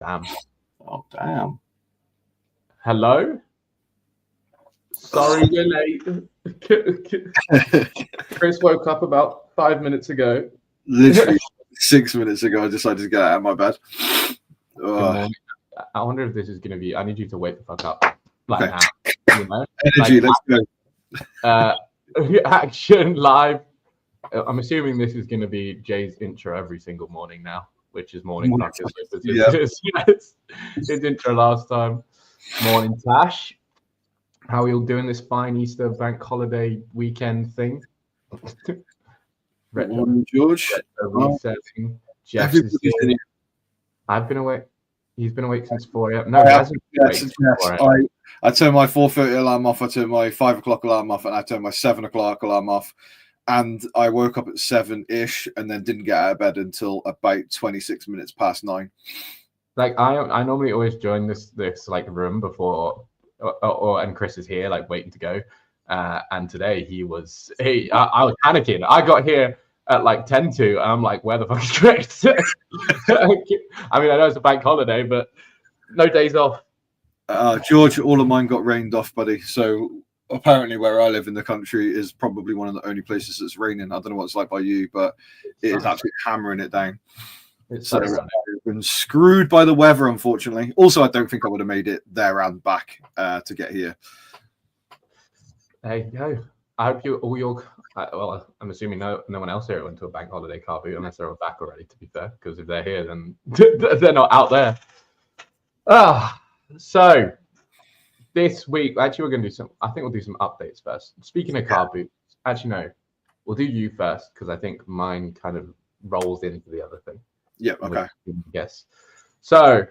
Damn. Oh, damn. Hello? Sorry we're late. Chris woke up about 5 minutes ago. Literally 6 minutes ago, I decided to get out of my bed. I wonder if this is going to be... I need you to wake the fuck up. Like Okay. now. You know? Energy, let's go. Action live. I'm assuming this is going to be Jay's intro every single morning now, which is morning fuckers. Yes. His intro last time. Morning, Tash. How are you all doing this fine Easter bank holiday weekend thing? Morning, George. Reselling. Jeff is here. I've been awake. He's been awake since 4 a.m. No, he hasn't been awake since 4 a.m. I turned my 4:30 alarm off. I turned my 5 o'clock alarm off, and I turned my 7 o'clock alarm off. And I woke up at 7-ish, and then didn't get out of bed until about 26 minutes past 9. Like I normally always join this like room before, and Chris is here like waiting to go. And today I was panicking. I got here at like 10 to, and I'm like, where the fuck is Chris? I mean, I know it's a bank holiday, but no days off. George, all of mine got rained off, buddy. So apparently where I live in the country is probably one of the only places that's raining. I don't know what it's like by you, but it is absolutely hammering it down. So I've been screwed by the weather, unfortunately. Also, I don't think I would have made it there and back to get here. There you go. I hope you all your well, I'm assuming no one else here went to a bank holiday car boot unless they're back already, to be fair, because if they're here, then they're not out there. So this week, actually, we're going to do I think we'll do some updates first. Speaking of car boots, actually, no, we'll do you first, because I think mine kind of rolls into the other thing. Yeah, okay. Yes. So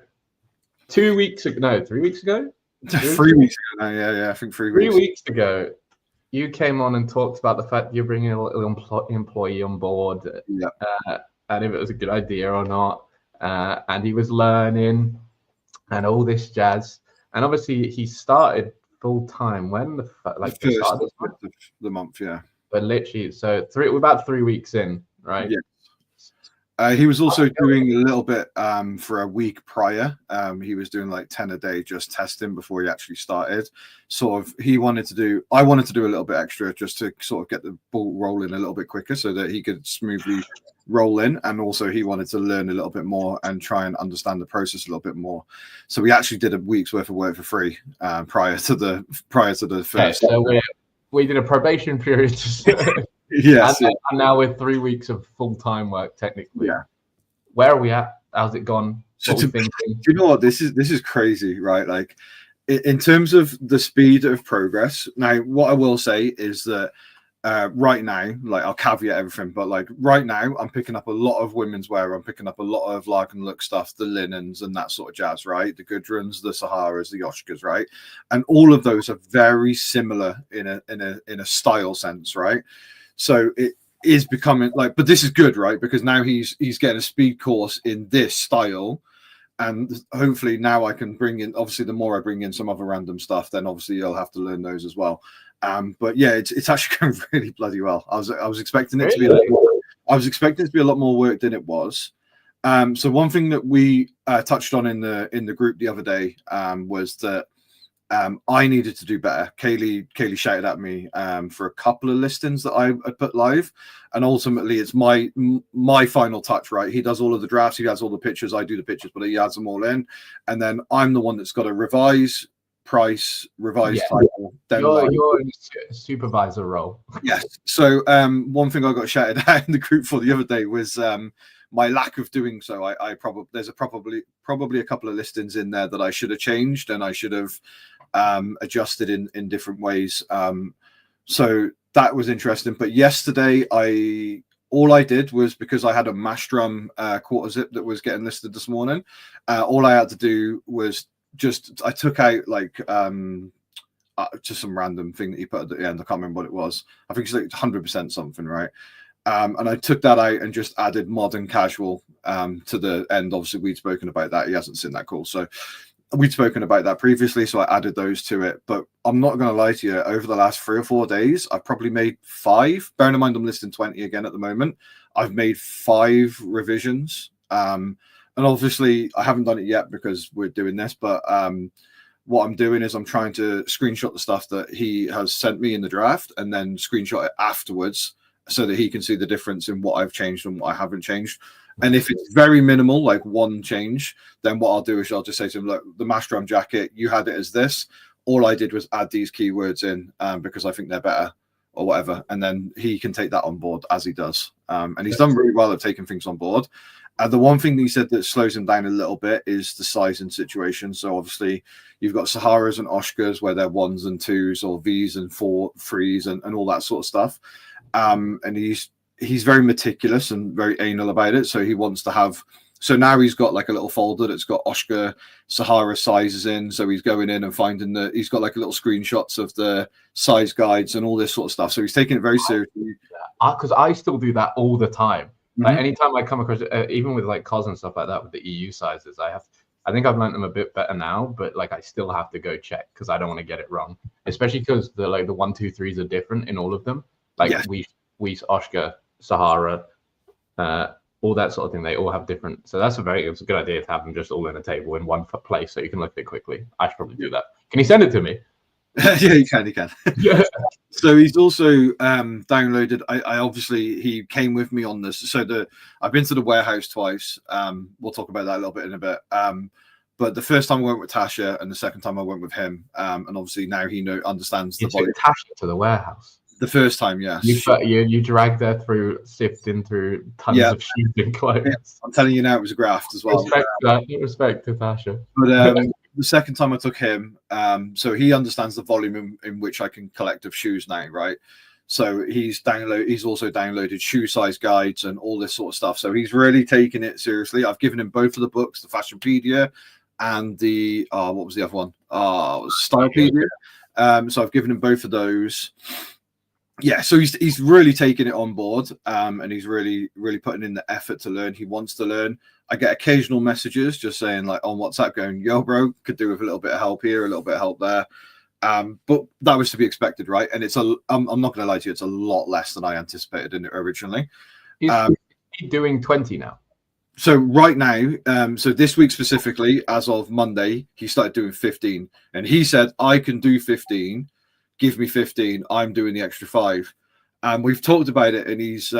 2 weeks ago, no, 3 weeks ago? 3 weeks ago now, yeah, I think 3 weeks. 3 weeks ago, you came on and talked about the fact you're bringing a little employee on board, and if it was a good idea or not, and he was learning and all this jazz. And obviously, he started full time when the first of the month, yeah. But literally, so we're about 3 weeks in, right? Yeah. He was also doing a little bit for a week prior. He was doing like 10 a day just testing before he actually started. Sort of, I wanted to do a little bit extra just to sort of get the ball rolling a little bit quicker so that he could smoothly roll in. And also he wanted to learn a little bit more and try and understand the process a little bit more. So we actually did a week's worth of work for free prior to the first. Okay, so we did a probation period. Yes, and now we're 3 weeks of full-time work technically. Yeah. Where are we at? How's it gone? So do you know what? This is crazy, right? Like in terms of the speed of progress. Now, what I will say is that right now, like I'll caveat everything, but like right now, I'm picking up a lot of women's wear. I'm picking up a lot of Lark and Look stuff, the linens and that sort of jazz, right? The Gudruns, the Saharas, the Yoshkas, right? And all of those are very similar in a style sense, right? So it is becoming like, but this is good, right? Because now he's getting a speed course in this style, and hopefully now I can bring in. Obviously, the more I bring in some other random stuff, then obviously you'll have to learn those as well. But yeah, it's actually going really bloody well. I was expecting it to be. I was expecting it to be a lot more work than it was. So one thing that we touched on in the group the other day was that. I needed to do better. Kaylee shouted at me for a couple of listings that I put live, and ultimately it's my final touch. Right, he does all of the drafts, he has all the pictures, I do the pictures, but he adds them all in, and then I'm the one that's got to revise price, title. Then you're in a supervisor role. Yes. So one thing I got shouted at in the group for the other day was my lack of doing so. There's probably a couple of listings in there that I should have changed and I should have adjusted in different ways. So that was interesting. But yesterday all I did was, because I had a mash drum quarter zip that was getting listed this morning, all I had to do was I took out like just some random thing that he put at the end. I can't remember what it was. I think it's like 100% something, right? And I took that out and just added modern casual to the end. Obviously, we'd spoken about that. He hasn't seen that call. So we'd spoken about that previously. So I added those to it. But I'm not going to lie to you. Over the last 3 or 4 days, I've probably made 5. Bearing in mind I'm listing 20 again at the moment. I've made 5 revisions. And obviously I haven't done it yet because we're doing this, but what I'm doing is I'm trying to screenshot the stuff that he has sent me in the draft and then screenshot it afterwards so that he can see the difference in what I've changed and what I haven't changed. And if it's very minimal, like one change, then what I'll do is I'll just say to him, look, the mash drum jacket, you had it as this. All I did was add these keywords in because I think they're better or whatever. And then he can take that on board as he does. And he's done really well at taking things on board. The one thing that he said that slows him down a little bit is the sizing situation. So obviously you've got Saharas and Oshkas where they're 1s and 2s or Vs and 3s and all that sort of stuff. And he's very meticulous and very anal about it. So he wants to have, so now he's got like a little folder that's got Oshka Sahara sizes in. So he's going in and finding he's got like little screenshots of the size guides and all this sort of stuff. So he's taking it very seriously. Because I still do that all the time. Like anytime I come across, even with like COS and stuff like that, with the EU sizes, I think I've learned them a bit better now, but like I still have to go check because I don't want to get it wrong. Especially because the 1, 2, 3s are different in all of them. Like Weiss, Oshka, Sahara, all that sort of thing. They all have different. So it's a good idea to have them just all in a table in one place so you can look at it quickly. I should probably do that. Can you send it to me? Yeah, you can. Yeah. So he's also downloaded. I obviously he came with me on this. So I've been to the warehouse twice. We'll talk about that a little bit in a bit. But the first time I went with Tasha, and the second time I went with him. And obviously now he understands the volume. Tasha to the warehouse. The first time, yes. You dragged her through, sifting through tons of sheeping clothes. Yeah, I'm telling you now, it was a graft as well. Respect to Tasha. But the second time I took him, so he understands the volume in which I can collect of shoes now, right? So he's also downloaded shoe size guides and all this sort of stuff. So he's really taking it seriously. I've given him both of the books, the Fashionpedia and the what was the other one? It was Stylepedia. So I've given him both of those. Yeah, so he's really taking it on board, and he's really putting in the effort to learn. He wants to learn. I get occasional messages just saying like on WhatsApp going, "Yo, bro, could do with a little bit of help here, a little bit of help there." But that was to be expected, right? And I'm not going to lie to you, it's a lot less than I anticipated in it originally. He's doing 20 now. So right now, so this week specifically, as of Monday, he started doing 15, and he said, "I can do 15. Give me 15. I'm doing the extra 5." And we've talked about it, and he's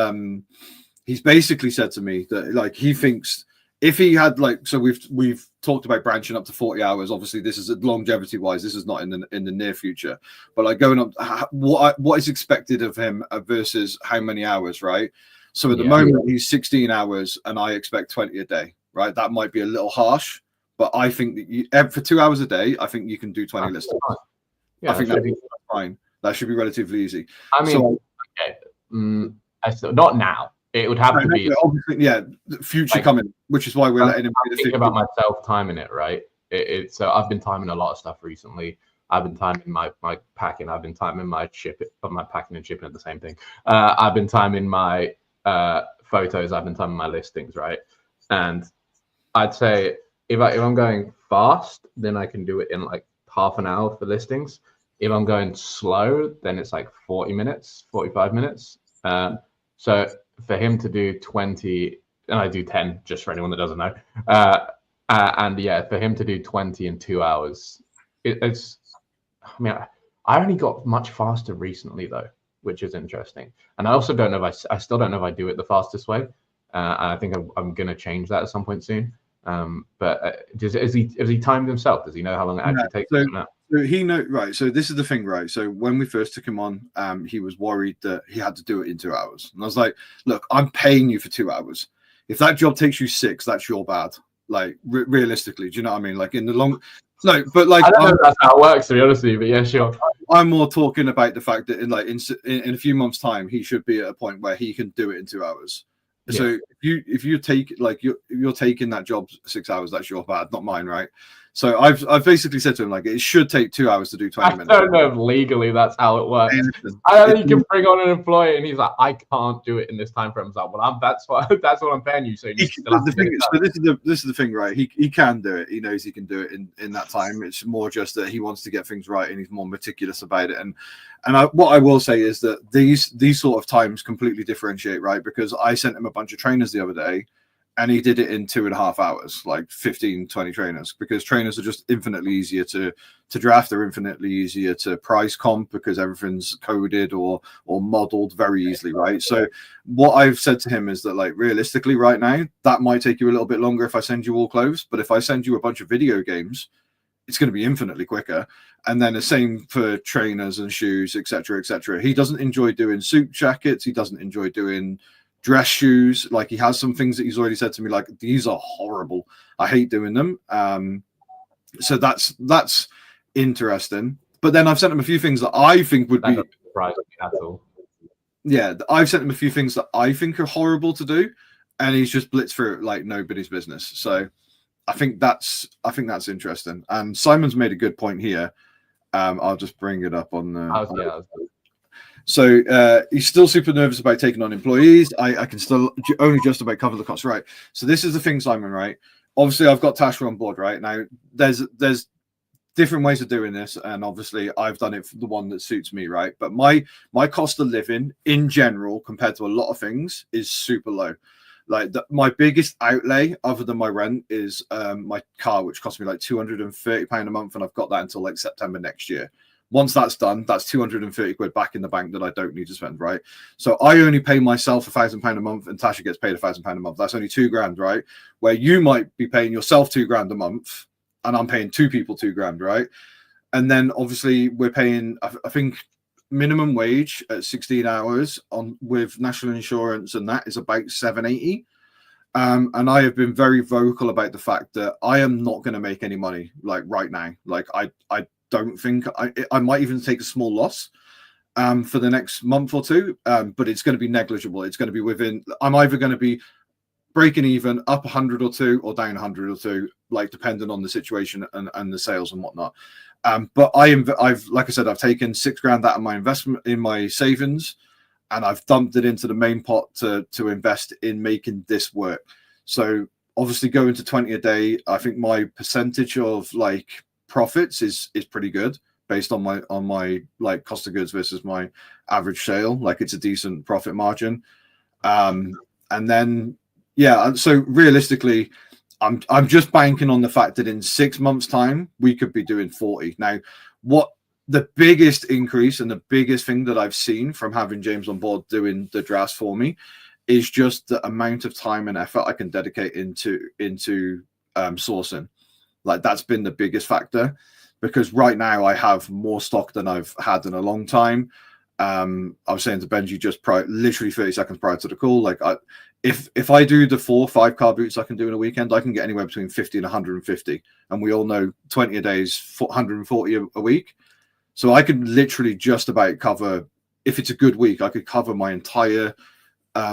basically said to me that like he thinks if he had like, so we've talked about branching up to 40 hours. Obviously, this is longevity wise. This is not in the near future, but like going up, what is expected of him versus how many hours, right? So at the moment he's 16 hours, and I expect 20 a day, right? That might be a little harsh, but I think that for 2 hours a day, I think you can do 20 listings. Yeah, I think that'd be fine. That should be relatively easy. I mean, not now. It would have to be obviously, future coming, which is why we're letting him. I'm thinking about myself timing it, right? So I've been timing a lot of stuff recently. I've been timing my packing. I've been timing my packing and shipping at the same thing. I've been timing my photos. I've been timing my listings, right? And I'd say if I'm going fast, then I can do it in like half an hour for listings. If I'm going slow, then it's like 40 minutes, 45 minutes. So for him to do 20, and I do 10, just for anyone that doesn't know. For him to do 20 in 2 hours, it's, I mean, I only got much faster recently though, which is interesting. And I also don't know if I still don't know if I do it the fastest way. And I think I'm going to change that at some point soon. But has he timed himself? Does he know how long it actually takes? So he right. So this is the thing, right? So when we first took him on, he was worried that he had to do it in 2 hours, and I was like, "Look, I'm paying you for 2 hours. If that job takes you 6, that's your bad. Like realistically, do you know what I mean? Like in the long, no, but like I don't know if that's how it works, to be honest with you. But yeah, sure. I'm more talking about the fact that in a few months' time, he should be at a point where he can do it in 2 hours. Yeah. So if you take like you're taking that job 6 hours, that's your bad, not mine, right? So I've basically said to him like it should take 2 hours to do 20 minutes. I don't know if legally that's how it works. I don't think you can bring on an employee and he's like, I can't do it in this time frame. I was like, well, that's what I'm paying you. So you still have to do it. So this is the thing, right? He can do it. He knows he can do it in that time. It's more just that he wants to get things right and he's more meticulous about it. And what I will say is that these sort of times completely differentiate, right? Because I sent him a bunch of trainers the other day, and he did it in 2.5 hours, like 15, 20 trainers, because trainers are just infinitely easier to draft. They're infinitely easier to price comp because everything's coded or modeled very easily, right? So what I've said to him is that, like, realistically right now, that might take you a little bit longer if I send you all clothes, but if I send you a bunch of video games, it's going to be infinitely quicker. And then the same for trainers and shoes, etc., etc. He doesn't enjoy doing suit jackets. He doesn't enjoy doing dress shoes. Like, he has some things that he's already said to me, like, these are horrible, I hate doing them. So that's interesting. But then I've sent him a few things that I think would be surprising at all. Yeah, I've sent him a few things that I think are horrible to do, and he's just blitzed through it like nobody's business. So I think that's interesting. And Simon's made a good point here. I'll just bring it up on the. So he's still super nervous about taking on employees. I can still only just about cover the costs, right? So this is the thing, Simon, right? Obviously, I've got Tasha on board, right? Now, there's different ways of doing this, and obviously, I've done it for the one that suits me, right? But my cost of living in general, compared to a lot of things, is super low. Like, my biggest outlay, other than my rent, is my car, which cost me like £230 a month, and I've got that until like September next year. Once that's done, that's 230 quid back in the bank that I don't need to spend, right? So I only pay myself £1,000 a month, and Tasha gets paid £1,000 a month. That's only £2,000, right? Where you might be paying yourself £2,000 a month, and I'm paying two people £2,000, right? And then obviously we're paying, I think, minimum wage at 16 hours on with national insurance, and that is about £780. And I have been very vocal about the fact that I am not going to make any money like right now. Like, I don't think I might even take a small loss for the next month or two, but it's going to be negligible. It's going to be within, I'm either going to be breaking even, up 100 or two, or down 100 or two, like, depending on the situation and the sales and whatnot. But I've like I said, I've taken £6,000 out of my investment in my savings, and I've dumped it into the main pot to invest in making this work. So obviously, going to 20 a day, I think my percentage of like profits is pretty good based on my like cost of goods versus my average sale. Like, it's a decent profit margin. And then so realistically, I'm just banking on the fact that in 6 months' time we could be doing 40. Now, what the biggest increase and the biggest thing that I've seen from having James on board doing the drafts for me is just the amount of time and effort I can dedicate into sourcing. Like, that's been the biggest factor, because right now I have more stock than I've had in a long time. I was saying to Benji just literally 30 seconds prior to the call, like, if I do the 4 or 5 car boots I can do in a weekend, I can get anywhere between 50 and 150. And we all know 20 a day is 140 a week. So I could literally just about cover, if it's a good week, I could cover my entire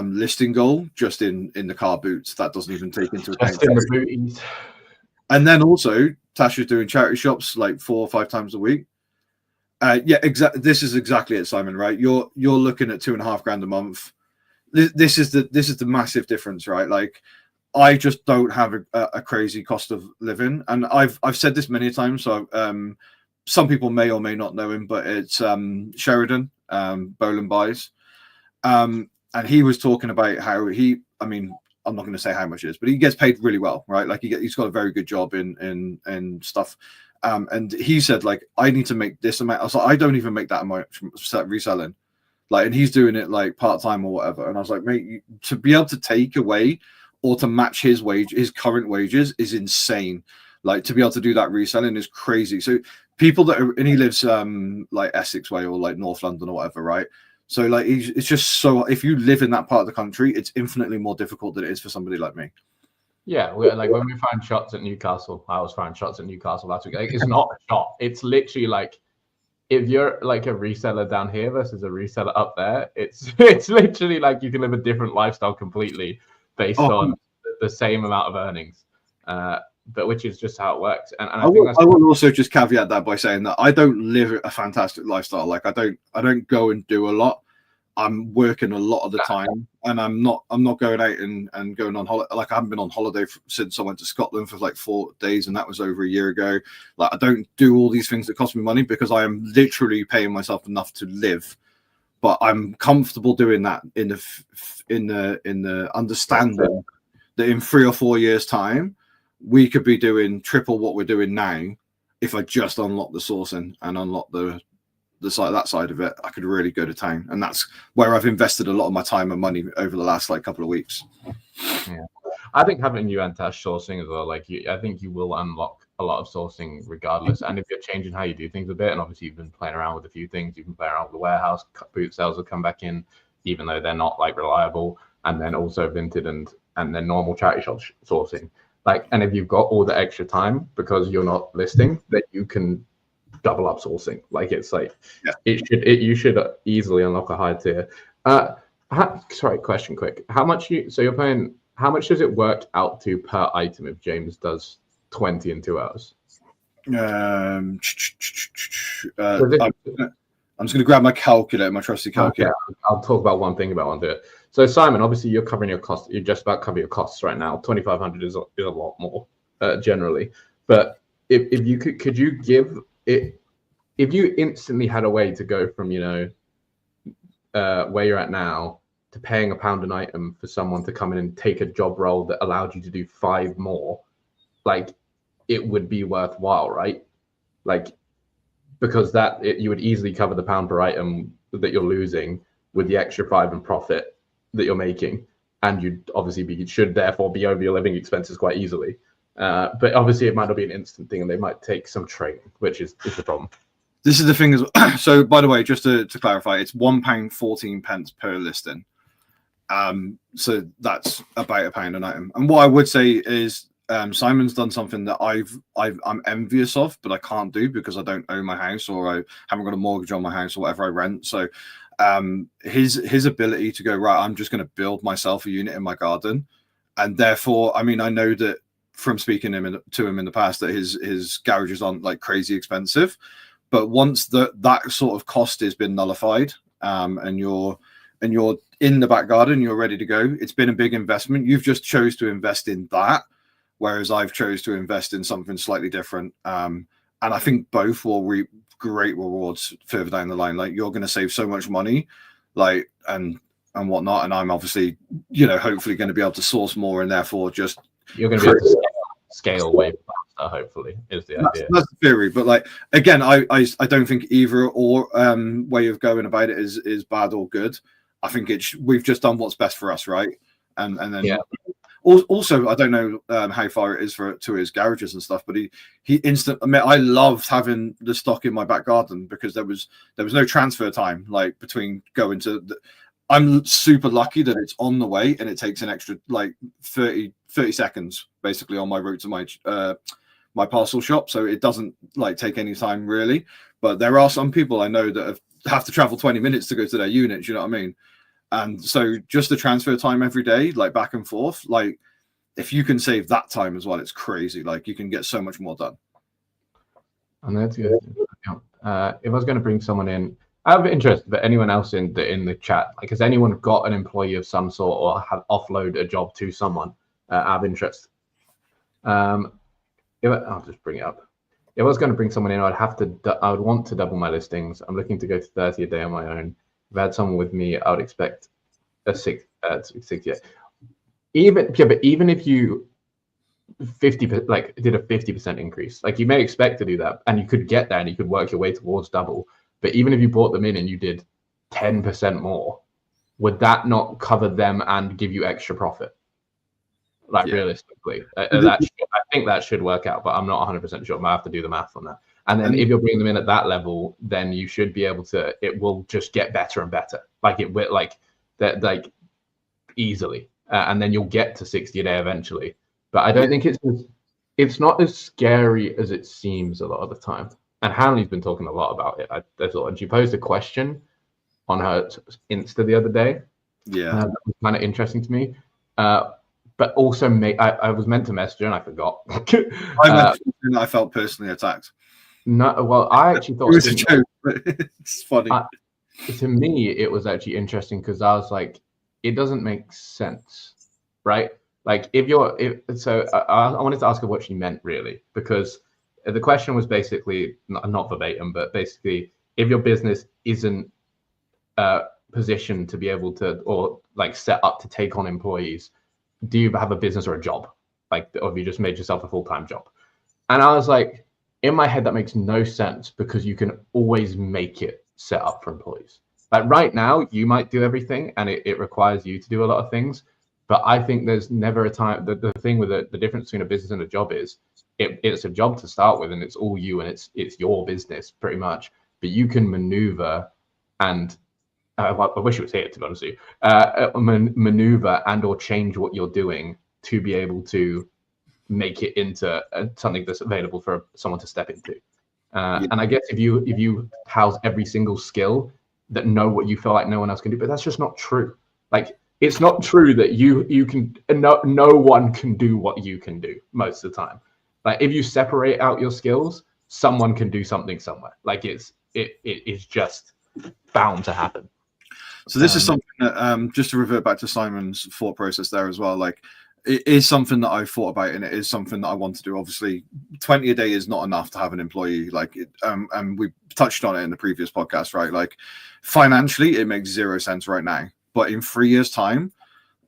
listing goal just in the car boots. That doesn't even take into account. And then also, Tasha's doing charity shops like 4 or 5 times a week. Exactly. This is exactly it, Simon. Right? You're looking at £2,500 a month. This is the massive difference, right? Like, I just don't have a crazy cost of living, and I've said this many times. So some people may or may not know him, but it's Sheridan Boland Buys, and he was talking about how I'm not going to say how much it is, but he gets paid really well, right? Like, he's got a very good job in stuff. And he said, like, I need to make this amount. I was like, I don't even make that amount reselling. Like, and he's doing it like part-time or whatever. And I was like, mate, to be able to take away or to match his current wages is insane. Like, to be able to do that reselling is crazy. So people and he lives like Essex way or like North London or whatever, right? So like, it's just so, if you live in that part of the country, it's infinitely more difficult than it is for somebody like me. Yeah, like when we find shots at Newcastle, I was finding shots at Newcastle last week. Like, it's not a shot. It's literally like, if you're like a reseller down here versus a reseller up there, it's literally like you can live a different lifestyle completely based on the same amount of earnings. But which is just how it works. And I will also just caveat that by saying that I don't live a fantastic lifestyle. Like, I don't go and do a lot. I'm working a lot of the time, and I'm not going out and going on holiday. Like, I haven't been on holiday since I went to Scotland for like 4 days, and that was over a year ago. Like, I don't do all these things that cost me money because I am literally paying myself enough to live. But I'm comfortable doing that in the understanding that in 3 or 4 years' time, we could be doing triple what we're doing now if I just unlock the sourcing and unlock the side, that side of it. I could really go to town, and that's where I've invested a lot of my time and money over the last like couple of weeks. Yeah, I think having you enter sourcing as well, like I think you will unlock a lot of sourcing regardless. And if you're changing how you do things a bit, and obviously you've been playing around with a few things, you've been playing around with the warehouse, boot sales will come back in, even though they're not like reliable, and then also Vinted and then normal charity shop sourcing. Like, and if you've got all the extra time because you're not listing, that you can double up sourcing. Like, it's like you should easily unlock a high tier. Sorry, question quick. How much you're paying? How much does it work out to per item if James does 20 in 2 hours? I'm just going to grab my calculator, my trusty calculator. Okay, I'll talk about one thing about it. So Simon, obviously you're covering your costs. You're just about covering your costs right now. 2,500 is a lot more generally. But if you could you give it, if you instantly had a way to go from, you know, where you're at now to paying £1 an item for someone to come in and take a job role that allowed you to do 5 more, like, it would be worthwhile, right? Like, because you would easily cover the £1 per item that you're losing with the extra 5 in profit that you're making, and you'd obviously should therefore be over your living expenses quite easily. But obviously it might not be an instant thing, and they might take some training, which is the problem. This is the thing as well. So, by the way, just to clarify, it's £1.14 per listing. So that's about £1 an item. And what I would say is, Simon's done something that I'm envious of, but I can't do because I don't own my house, or I haven't got a mortgage on my house, or whatever I rent. So his ability to go, right, I'm just going to build myself a unit in my garden, and therefore, I mean, I know that from speaking to him in the past that his garages aren't like crazy expensive, but once that sort of cost has been nullified, and you're in the back garden, you're ready to go. It's been a big investment. You've just chose to invest in that, whereas I've chose to invest in something slightly different. And I think both will reap great rewards further down the line. Like, you're going to save so much money, like, and whatnot. And I'm obviously, you know, hopefully going to be able to source more, and therefore just you're going to be able to scale way faster, hopefully, is the idea. That's the theory. But like, again, I don't think either or way of going about it is bad or good. I think we've just done what's best for us, right? And then also, I don't know how far it is to his garages and stuff, but I loved having the stock in my back garden because there was no transfer time, like, between going to I'm super lucky that it's on the way, and it takes an extra like 30 seconds basically on my route to my parcel shop, so it doesn't like take any time really. But there are some people I know that have to travel 20 minutes to go to their units, you know what I mean? And so just the transfer time every day, like back and forth, like, if you can save that time as well, it's crazy. Like, you can get so much more done. And that's good. If I was going to bring someone in, I have interest, but anyone else in the chat, like, has anyone got an employee of some sort or have offload a job to someone? I have interest. I'll just bring it up. If I was going to bring someone in, I would want to double my listings. I'm looking to go to 30 a day on my own. If I had someone with me, I would expect a 60. But even if you 50% like did a 50% increase, like, you may expect to do that, and you could get there and you could work your way towards double. But even if you brought them in and you did 10% more, would that not cover them and give you extra profit? Like, realistically, I think that should work out, but I'm not 100% sure. I might have to do the math on that. And then if you're bringing them in at that level, then you should be able to. It will just get better and better. Like, it will, like that, like, easily, and then you'll get to 60 a day eventually. But I don't think it's not as scary as it seems a lot of the time. And Hanley's been talking a lot about it. I thought, and she posed a question on her Insta the other day. Yeah, that was kind of interesting to me. But also, I was meant to message her and I forgot. I felt personally attacked. No, well, I actually thought it was a joke, but it's funny. To me, it was actually interesting because I was like, it doesn't make sense, right? Like, I wanted to ask her what she meant really, because the question was basically not verbatim, but basically, if your business isn't positioned to be able to, or like set up to take on employees, do you have a business or a job? Like, or have you just made yourself a full-time job? And I was like, in my head, that makes no sense because you can always make it set up for employees. Like right now, you might do everything and it requires you to do a lot of things. But I think there's never a time. The thing with the difference between a business and a job is it's a job to start with and it's all you and it's your business pretty much. But you can maneuver and I wish it was here to be honest with you, maneuver and or change what you're doing to be able to make it into something that's available for someone to step into. And I guess if you house every single skill that know what you feel like no one else can do, but that's just not true. Like it's not true that you can no one can do what you can do most of the time. Like if you separate out your skills, someone can do something somewhere. Like it is just bound to happen. So this is something that just to revert back to Simon's thought process there as well. Like it is something that I've thought about, and it is something that I want to do. Obviously, 20 a day is not enough to have an employee. Like, and we touched on it in the previous podcast, right? Like, financially, it makes 0 sense right now. But in 3 years' time,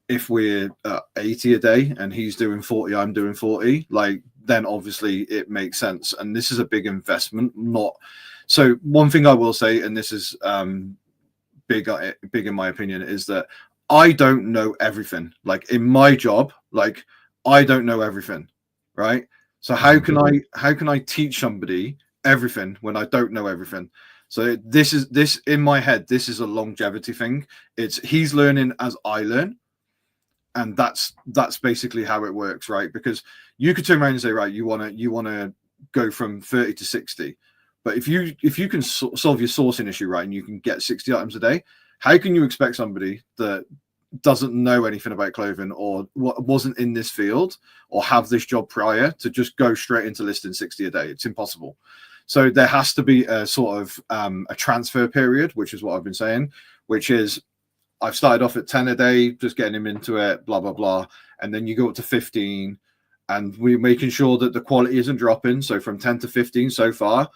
if we're 80 a day and he's doing 40, I'm doing 40, like, then obviously it makes sense. And this is a big investment. So one thing I will say, and this is big in my opinion, is that I don't know everything. Like in my job, like I don't know everything, right? So how can I teach somebody everything when I don't know everything? So this in my head, this is a longevity thing. It's he's learning as I learn, and that's basically how it works, right? Because you could turn around and say, right, you wanna go from 30 to 60, but if you can solve your sourcing issue, right, and you can get 60 items a day, how can you expect somebody that doesn't know anything about clothing or wasn't in this field or have this job prior to just go straight into listing 60 a day? It's impossible. So there has to be a sort of a transfer period, which is what I've been saying, which is I've started off at 10 a day, just getting him into it, blah, blah, blah. And then you go up to 15 and we're making sure that the quality isn't dropping. So from 10 to 15 so far,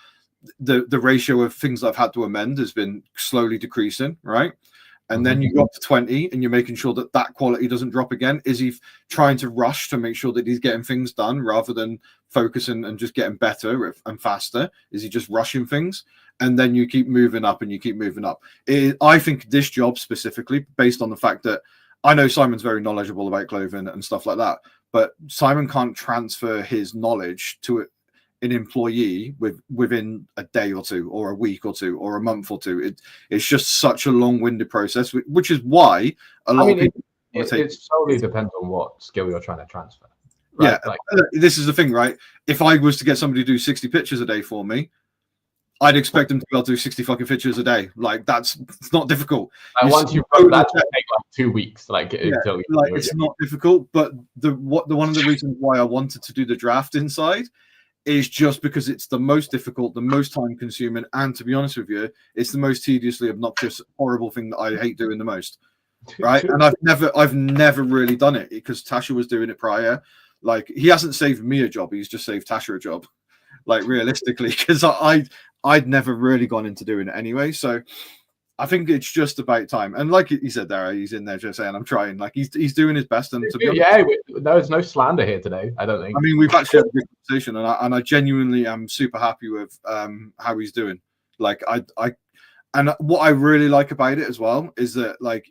the ratio of things I've had to amend has been slowly decreasing, right? And then you go up to 20 and you're making sure that that quality doesn't drop again. Is he trying to rush to make sure that he's getting things done rather than focusing and just getting better and faster? Is he just rushing things? And then you keep moving up and you keep moving up. I think this job specifically, based on the fact that I know Simon's very knowledgeable about clothing and stuff like that, but Simon can't transfer his knowledge to an employee within a day or two or a week or two or a month or two. It's just such a long-winded process, which is why a lot of people it solely depends on what skill you're trying to transfer, right? Yeah, this is the thing, right? If I was to get somebody to do 60 pictures a day for me, I'd expect them to be able to do 60 fucking pictures a day. Like it's not difficult. Once you put that, take like 2 weeks. It's not difficult. But one of the reasons why I wanted to do the draft inside is just because it's the most difficult, the most time consuming, and to be honest with you, it's the most tediously obnoxious, horrible thing that I hate doing the most. Right. And I've never really done it because Tasha was doing it prior. Like he hasn't saved me a job, he's just saved Tasha a job. Like realistically, because I'd never really gone into doing it anyway. So I think it's just about time. And like he said there, he's in there just saying, I'm trying. Like he's doing his best. And to be honest, there's no slander here today, I don't think. I mean, we've actually had a good conversation, and I genuinely am super happy with how he's doing. Like and what I really like about it as well is that like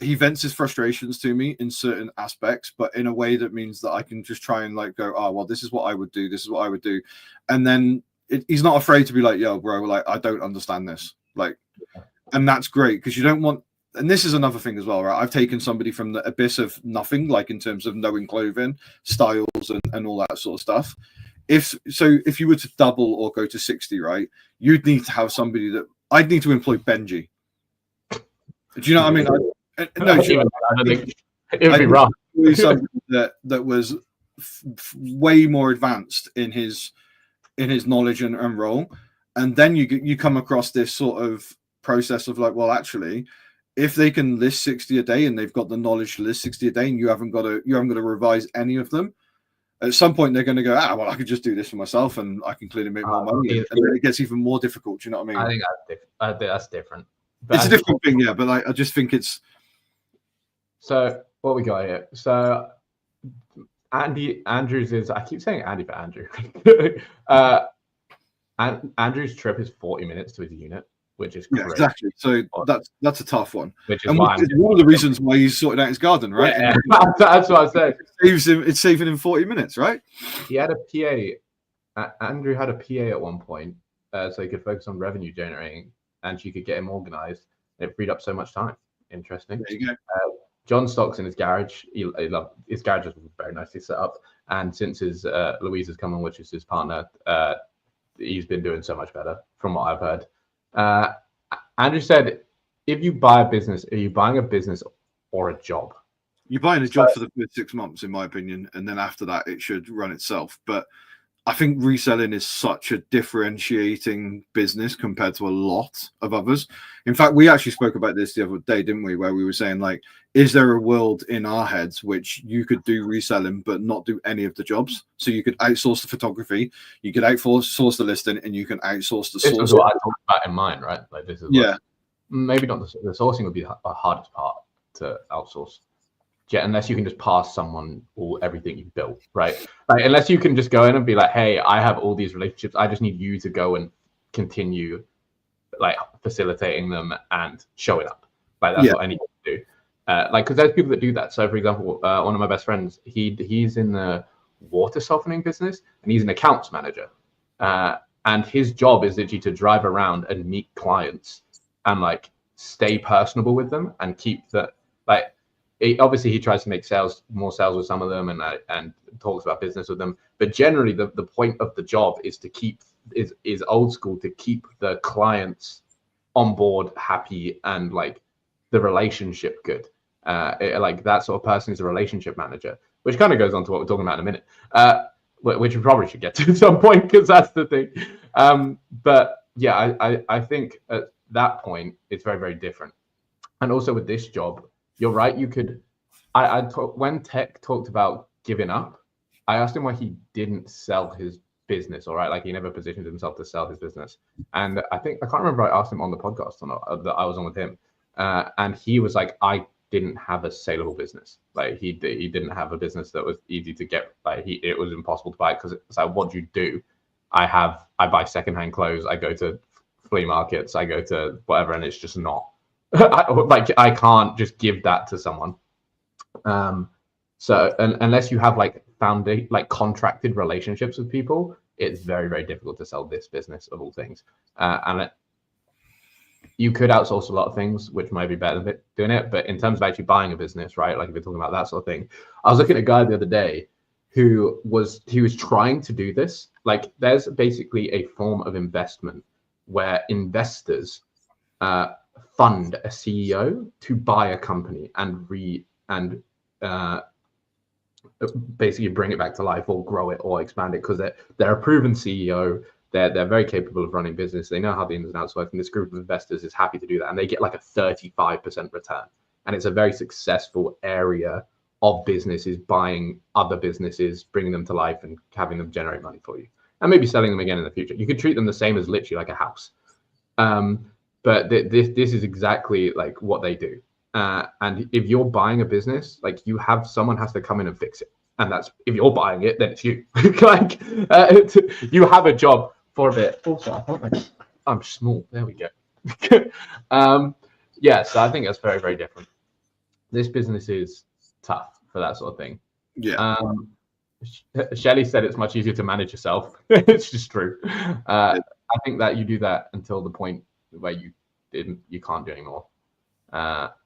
he vents his frustrations to me in certain aspects, but in a way that means that I can just try and like go, oh well, this is what I would do, this is what I would do, and then he's not afraid to be like, yo, bro, like I don't understand this, like. And that's great because you don't want, and this is another thing as well, right? I've taken somebody from the abyss of nothing, like in terms of knowing clothing, styles, and all that sort of stuff. If you were to double or go to 60, right, you'd need to have somebody that I'd need to employ Benji. Do you know what I mean? I don't think it would be rough. Somebody that was way more advanced in his knowledge and role, and then you come across this sort of process of like, well, actually, if they can list 60 a day and they've got the knowledge to list 60 a day, and you haven't got to revise any of them, at some point they're going to go, well, I could just do this for myself and I can clearly make more money, and then it gets even more difficult. Do you know what I mean? I think that's different. It's a different thing, yeah. But I just think it's. So what we got here? So Andrews is, I keep saying Andy for Andrew. And Andrew's trip is 40 minutes to his unit, which is crazy. Yeah, exactly. So that's a tough one. Which is and why it's one of the reasons why he's sorted out his garden, right? Yeah, that's what I said. It's saving him 40 minutes, right? He had a PA. Andrew had a PA at one point, so he could focus on revenue generating, and she could get him organized. It freed up so much time. Interesting. There you go. John stock's in his garage. He loved his garage was very nicely set up, and since his Louise has come on, which is his partner, he's been doing so much better from what I've heard. Andrew said, if you buy a business, are you buying a business or a job? You're buying a job for the first 6 months, in my opinion, and then after that, it should run itself. But I think reselling is such a differentiating business compared to a lot of others. In fact, we actually spoke about this the other day, didn't we? Where we were saying, like, is there a world in our heads which you could do reselling but not do any of the jobs? So you could outsource the photography, you could outsource the listing, and you can outsource the sourcing. This is what I talked about in mind, right? Like, this is maybe not the sourcing would be the hardest part to outsource. Yeah, unless you can just pass someone everything you've built, right? Like, unless you can just go in and be like, hey, I have all these relationships. I just need you to go and continue like facilitating them and showing up. Like that's what I need to do. Like, because there's people that do that. So for example, one of my best friends, he's in the water softening business and he's an accounts manager. And his job is literally to drive around and meet clients and stay personable with them and keep the obviously he tries to make more sales with some of them and talks about business with them, but generally the point of the job is to keep is old school, to keep the clients on board, happy, and the relationship good. That sort of person is a relationship manager, which kind of goes on to what we're talking about in a minute, which we probably should get to at some point because that's the thing. But yeah, I think at that point it's very, very different. And also with this job, you're right. You could. When Tech talked about giving up, I asked him why he didn't sell his business. All right, he never positioned himself to sell his business. And I can't remember I asked him on the podcast or not that I was on with him, and he was like, I didn't have a saleable business. He didn't have a business that was easy to get. It was impossible to buy because it's like, what do you do? I buy secondhand clothes. I go to flea markets. I go to whatever, and it's just not. I can't just give that to someone. So unless you have contracted relationships with people, it's very, very difficult to sell this business of all things. You could outsource a lot of things, which might be better than doing it. But in terms of actually buying a business, right? If you're talking about that sort of thing, I was looking at a guy the other day who was trying to do this. There's basically a form of investment where investors fund a CEO to buy a company and basically bring it back to life or grow it or expand it, because they're a proven CEO. They're very capable of running business. They know how the ins and outs work, and this group of investors is happy to do that, and they get a 35% return. And it's a very successful area of businesses, buying other businesses, bringing them to life, and having them generate money for you, and maybe selling them again in the future. You could treat them the same as literally like a house. But this is exactly what they do. And if you're buying a business, someone has to come in and fix it. And that's, if you're buying it, then it's you. You have a job for a bit. Also, I'm small. There we go. So I think that's very, very different. This business is tough for that sort of thing. Yeah. Shelley said it's much easier to manage yourself. It's just true. I think that you do that until the point where you can't do anymore.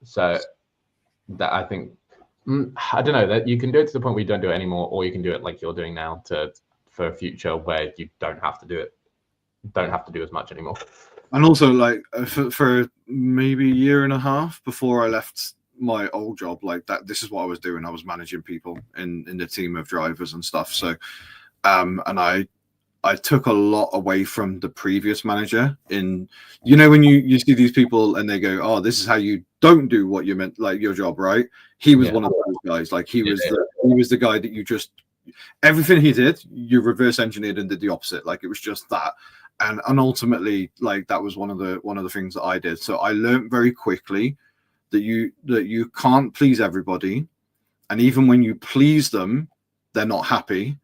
So that I think, I don't know, that you can do it to the point where you don't do it anymore, or you can do it like you're doing now for a future where you don't have to do as much anymore. And also for maybe a year and a half before I left my old job, this is what I was doing. I was managing people in the team of drivers and stuff. So and I took a lot away from the previous manager. When you see these people and they go, oh, this is how you don't do what you meant, your job, right? He was one of those guys. He was the guy that you just, everything he did, you reverse engineered and did the opposite. It was just that. And ultimately, that was one of the things that I did. So I learned very quickly that you can't please everybody. And even when you please them, they're not happy,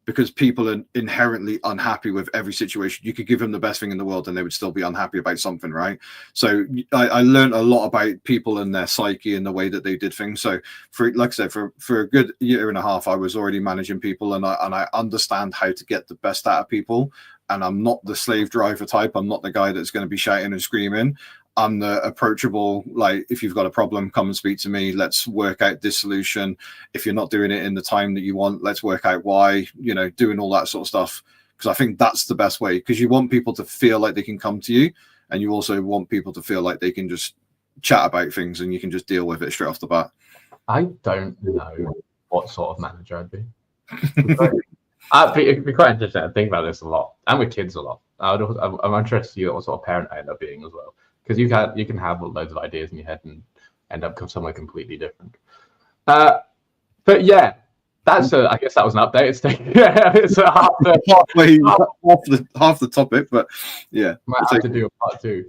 because people are inherently unhappy with every situation. You could give them the best thing in the world and they would still be unhappy about something, right? So I learned a lot about people and their psyche and the way that they did things. So like I said, for a good year and a half, I was already managing people, and I understand how to get the best out of people. And I'm not the slave driver type. I'm not the guy that's going to be shouting and screaming. I'm the approachable, like, if you've got a problem, come and speak to me. Let's work out this solution. If you're not doing it in the time that you want, let's work out why, doing all that sort of stuff. Because I think that's the best way, because you want people to feel like they can come to you, and you also want people to feel like they can just chat about things and you can just deal with it straight off the bat. I don't know what sort of manager I'd be. It'd be quite interesting. I think about this a lot, and with kids a lot. I'm interested to see what sort of parent I end up being as well. Because you can have loads of ideas in your head and end up somewhere completely different. But yeah, I guess that was an update. It's half the topic, but yeah, might have to do a part 2.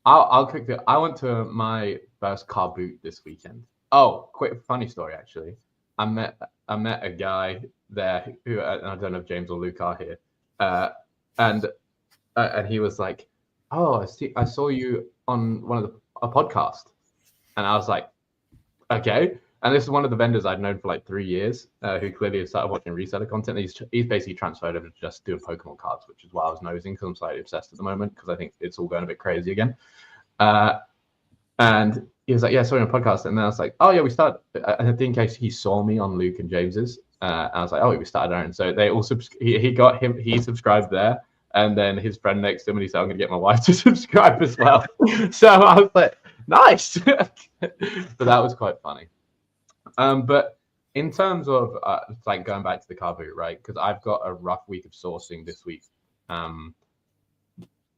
I'll quickly. I went to my first car boot this weekend. Oh, quick funny story actually. I met a guy there who, and I don't know if James or Luke are here, and he was like, "Oh, I saw you on a podcast," and I was like, "Okay." And this is one of the vendors I'd known for like 3 years, who clearly has started watching reseller content. He's basically transferred over to just doing Pokemon cards, which is why I was nosing, because I'm slightly obsessed at the moment, because I think it's all going a bit crazy again. And he was like, "Yeah, I saw you on a podcast," and then I was like, "Oh yeah, we started." I think he saw me on Luke and James's, and I was like, "Oh, we started our own." So they all he subscribed there. And then his friend next to him, and he said, "I'm going to get my wife to subscribe as well." So I was like, nice. But that was quite funny. But in terms of like going back to the car boot, right? Because I've got a rough week of sourcing this week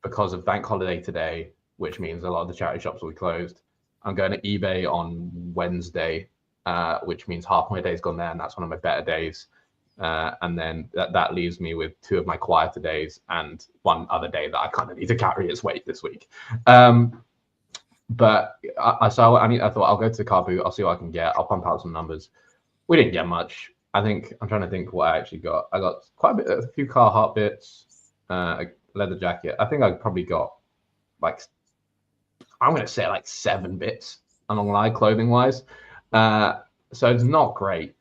because of bank holiday today, which means a lot of the charity shops will be closed. I'm going to eBay on Wednesday, which means half my day's gone there, and that's one of my better days. And then that leaves me with 2 of my quieter days and one other day that I kind of need to carry its weight this week. But I thought I'll go to the car boot. I'll see what I can get. I'll pump out some numbers. We didn't get much. I'm trying to think what I actually got. I got a few Carhartt bits, a leather jacket. I think I probably got I'm going to say 7 bits. I'm not going to lie, clothing wise. So it's not great.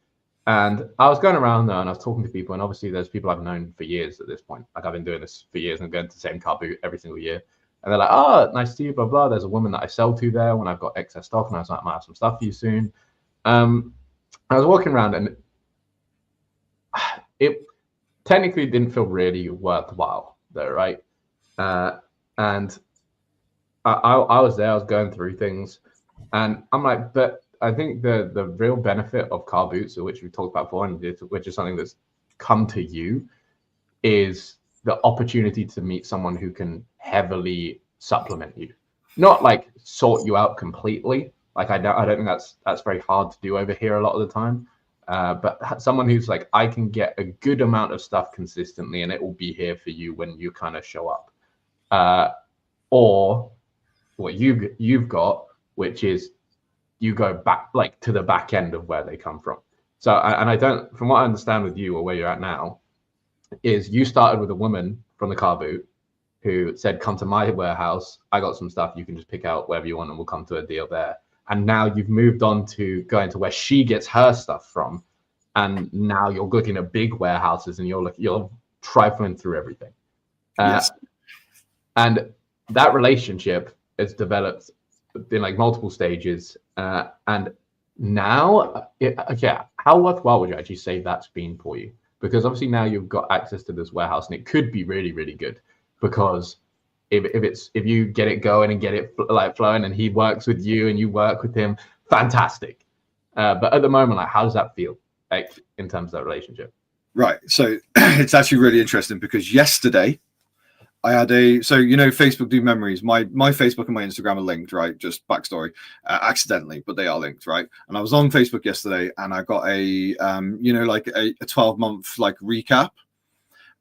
And I was going around there and I was talking to people, and obviously there's people I've known for years at this point. Like, I've been doing this for years and going to the same car boot every single year. And they're like, "Oh, nice to see you, blah, blah. There's a woman that I sell to there when I've got excess stock." And I was like, "I might have some stuff for you soon." I was walking around and it technically didn't feel really worthwhile though, right? And I was there, I was going through things, and I'm like, but I think the real benefit of car boots, which we talked about before, and which is something that's come to you, is the opportunity to meet someone who can heavily supplement you, not like sort you out completely. Like, I don't think that's very hard to do over here a lot of the time. But someone who's like, I can get a good amount of stuff consistently, and it will be here for you when you kind of show up. Or what you've got, which is you go back to the back end of where they come from. So, and I don't, from what I understand with you or where you're at now, is you started with a woman from the car boot who said, "Come to my warehouse. I got some stuff. You can just pick out wherever you want, and we'll come to a deal there." And now you've moved on to going to where she gets her stuff from, and now you're looking at big warehouses and you're trifling through everything. Yes. And that relationship has developed in multiple stages. And now, how worthwhile would you actually say that's been for you? Because obviously now you've got access to this warehouse, and it could be really, really good. Because if you get it going and get it flowing, and he works with you and you work with him, fantastic. But at the moment, how does that feel in terms of that relationship? Right. So it's actually really interesting, because yesterday I had Facebook do memories. My Facebook and my Instagram are linked, right? Just backstory, accidentally, but they are linked, right? And I was on Facebook yesterday, and I got a 12-month recap,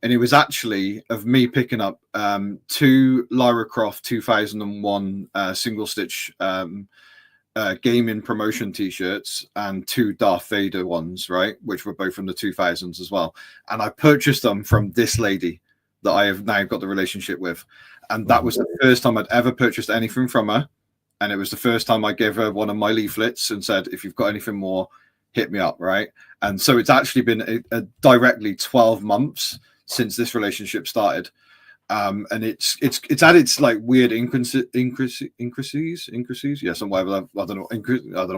and it was actually of me picking up 2 Lara Croft 2001 single stitch gaming promotion t-shirts and 2 Darth Vader ones, right, which were both from the 2000s as well. And I purchased them from this lady that I have now got the relationship with. And that was the first time I'd ever purchased anything from her. And it was the first time I gave her one of my leaflets and said, if you've got anything more, hit me up, right? And so it's actually been directly 12 months since this relationship started. And it's had its like weird increases, yes, and whatever. I don't know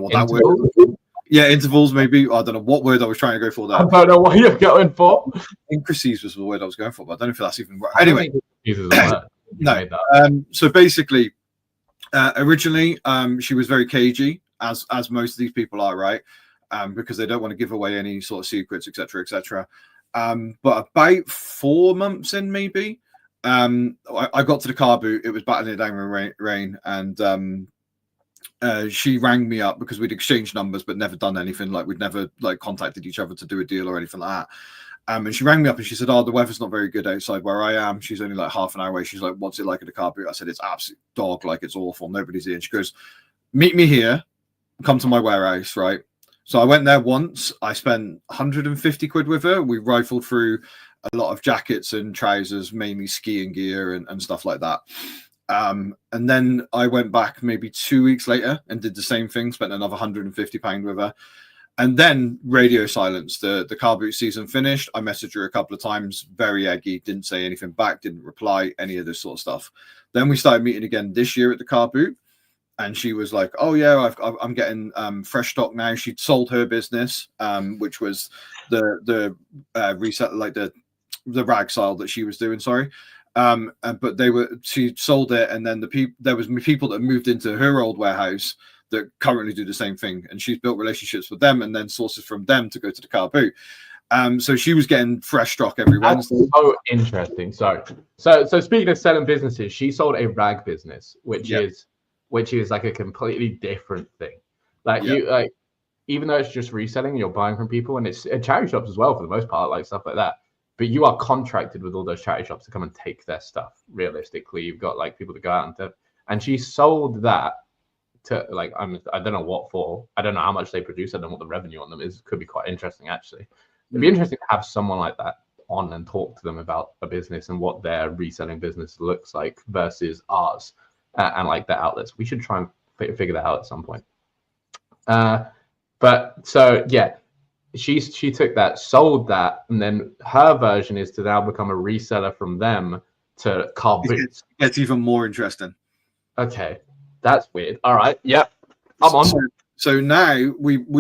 what that word. Yeah, intervals maybe. I don't know what word I was trying to go for there. I don't know what you're going for. Increases was the word I was going for, but I don't know if that's even right. Anyway, no. So basically, originally, she was very cagey, as most of these people are, right? Because they don't want to give away any sort of secrets, etc., etc. But about 4 months in, maybe. I got to the car boot. It was battling it down with rain, and she rang me up because we'd exchanged numbers but never done anything. Like we'd never like contacted each other to do a deal or anything like that. And she rang me up and she said, "Oh, the weather's not very good outside where I am." She's only like half an hour away. She's like, "What's it like at the car boot?" I said, "It's absolute dog. Like it's awful. Nobody's here." And she goes, "Meet me here. Come to my warehouse, right?" So I went there once. I spent 150 quid with her. We rifled through a lot of jackets and trousers, mainly skiing gear and stuff like that. And then I went back maybe 2 weeks later and did the same thing, spent another £150 with her. And then radio silence. The car boot season finished. I messaged her a couple of times, very eggy, didn't say anything back, didn't reply, any of this sort of stuff. Then we started meeting again this year at the car boot. And she was like, "Oh yeah, I'm getting fresh stock now." She'd sold her business, which was the reset, like the rag style that she was doing. Sorry, but she sold it, and then there was people that moved into her old warehouse that currently do the same thing, and she's built relationships with them, and then sources from them to go to the car boot. So she was getting fresh stock every Wednesday. So interesting. So speaking of selling businesses, she sold a rag business, which is like a completely different thing. Like you like, even though it's just reselling, you're buying from people, and it's charity shops as well for the most part, like stuff like that. But you are contracted with all those charity shops to come and take their stuff. Realistically, you've got like people to go out and she sold that to like I don't know what for. I don't know how much they produce. I don't know what the revenue on them is. Could be quite interesting actually. It'd be interesting to have someone like that on and talk to them about a business and what their reselling business looks like versus ours. And like the outlets, we should try and figure that out at some point. But so yeah, she took that, sold that, and then her version is to now become a reseller from them to car boots. It's even more interesting. Okay, that's weird. All right, yep, I'm on. So now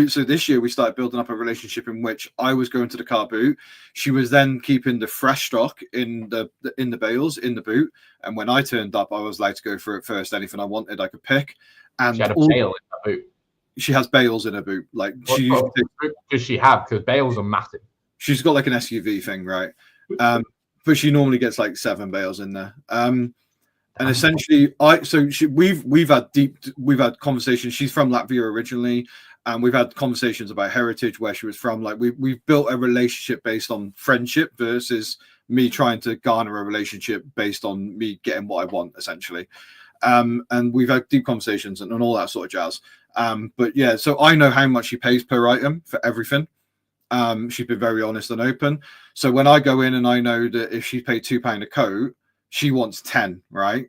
so this year we started building up a relationship in which I was going to the car boot. She was then keeping the fresh stock in the bales in the boot, and when I turned up, I was allowed to go for it first. Anything I wanted, I could pick. And she had a bale in her boot. She has bales in her boot. Like she usually does she have? Because bales are massive. She's got like an SUV thing, right? But she normally gets like 7 bales in there. And essentially, we've had conversations. She's from Latvia originally, and we've had conversations about heritage, where she was from. Like we've built a relationship based on friendship versus me trying to garner a relationship based on me getting what I want, essentially. And we've had deep conversations and all that sort of jazz. But yeah, so I know how much she pays per item for everything. She's been very honest and open. So when I go in and I know that if she paid £2 a coat, she wants 10, right?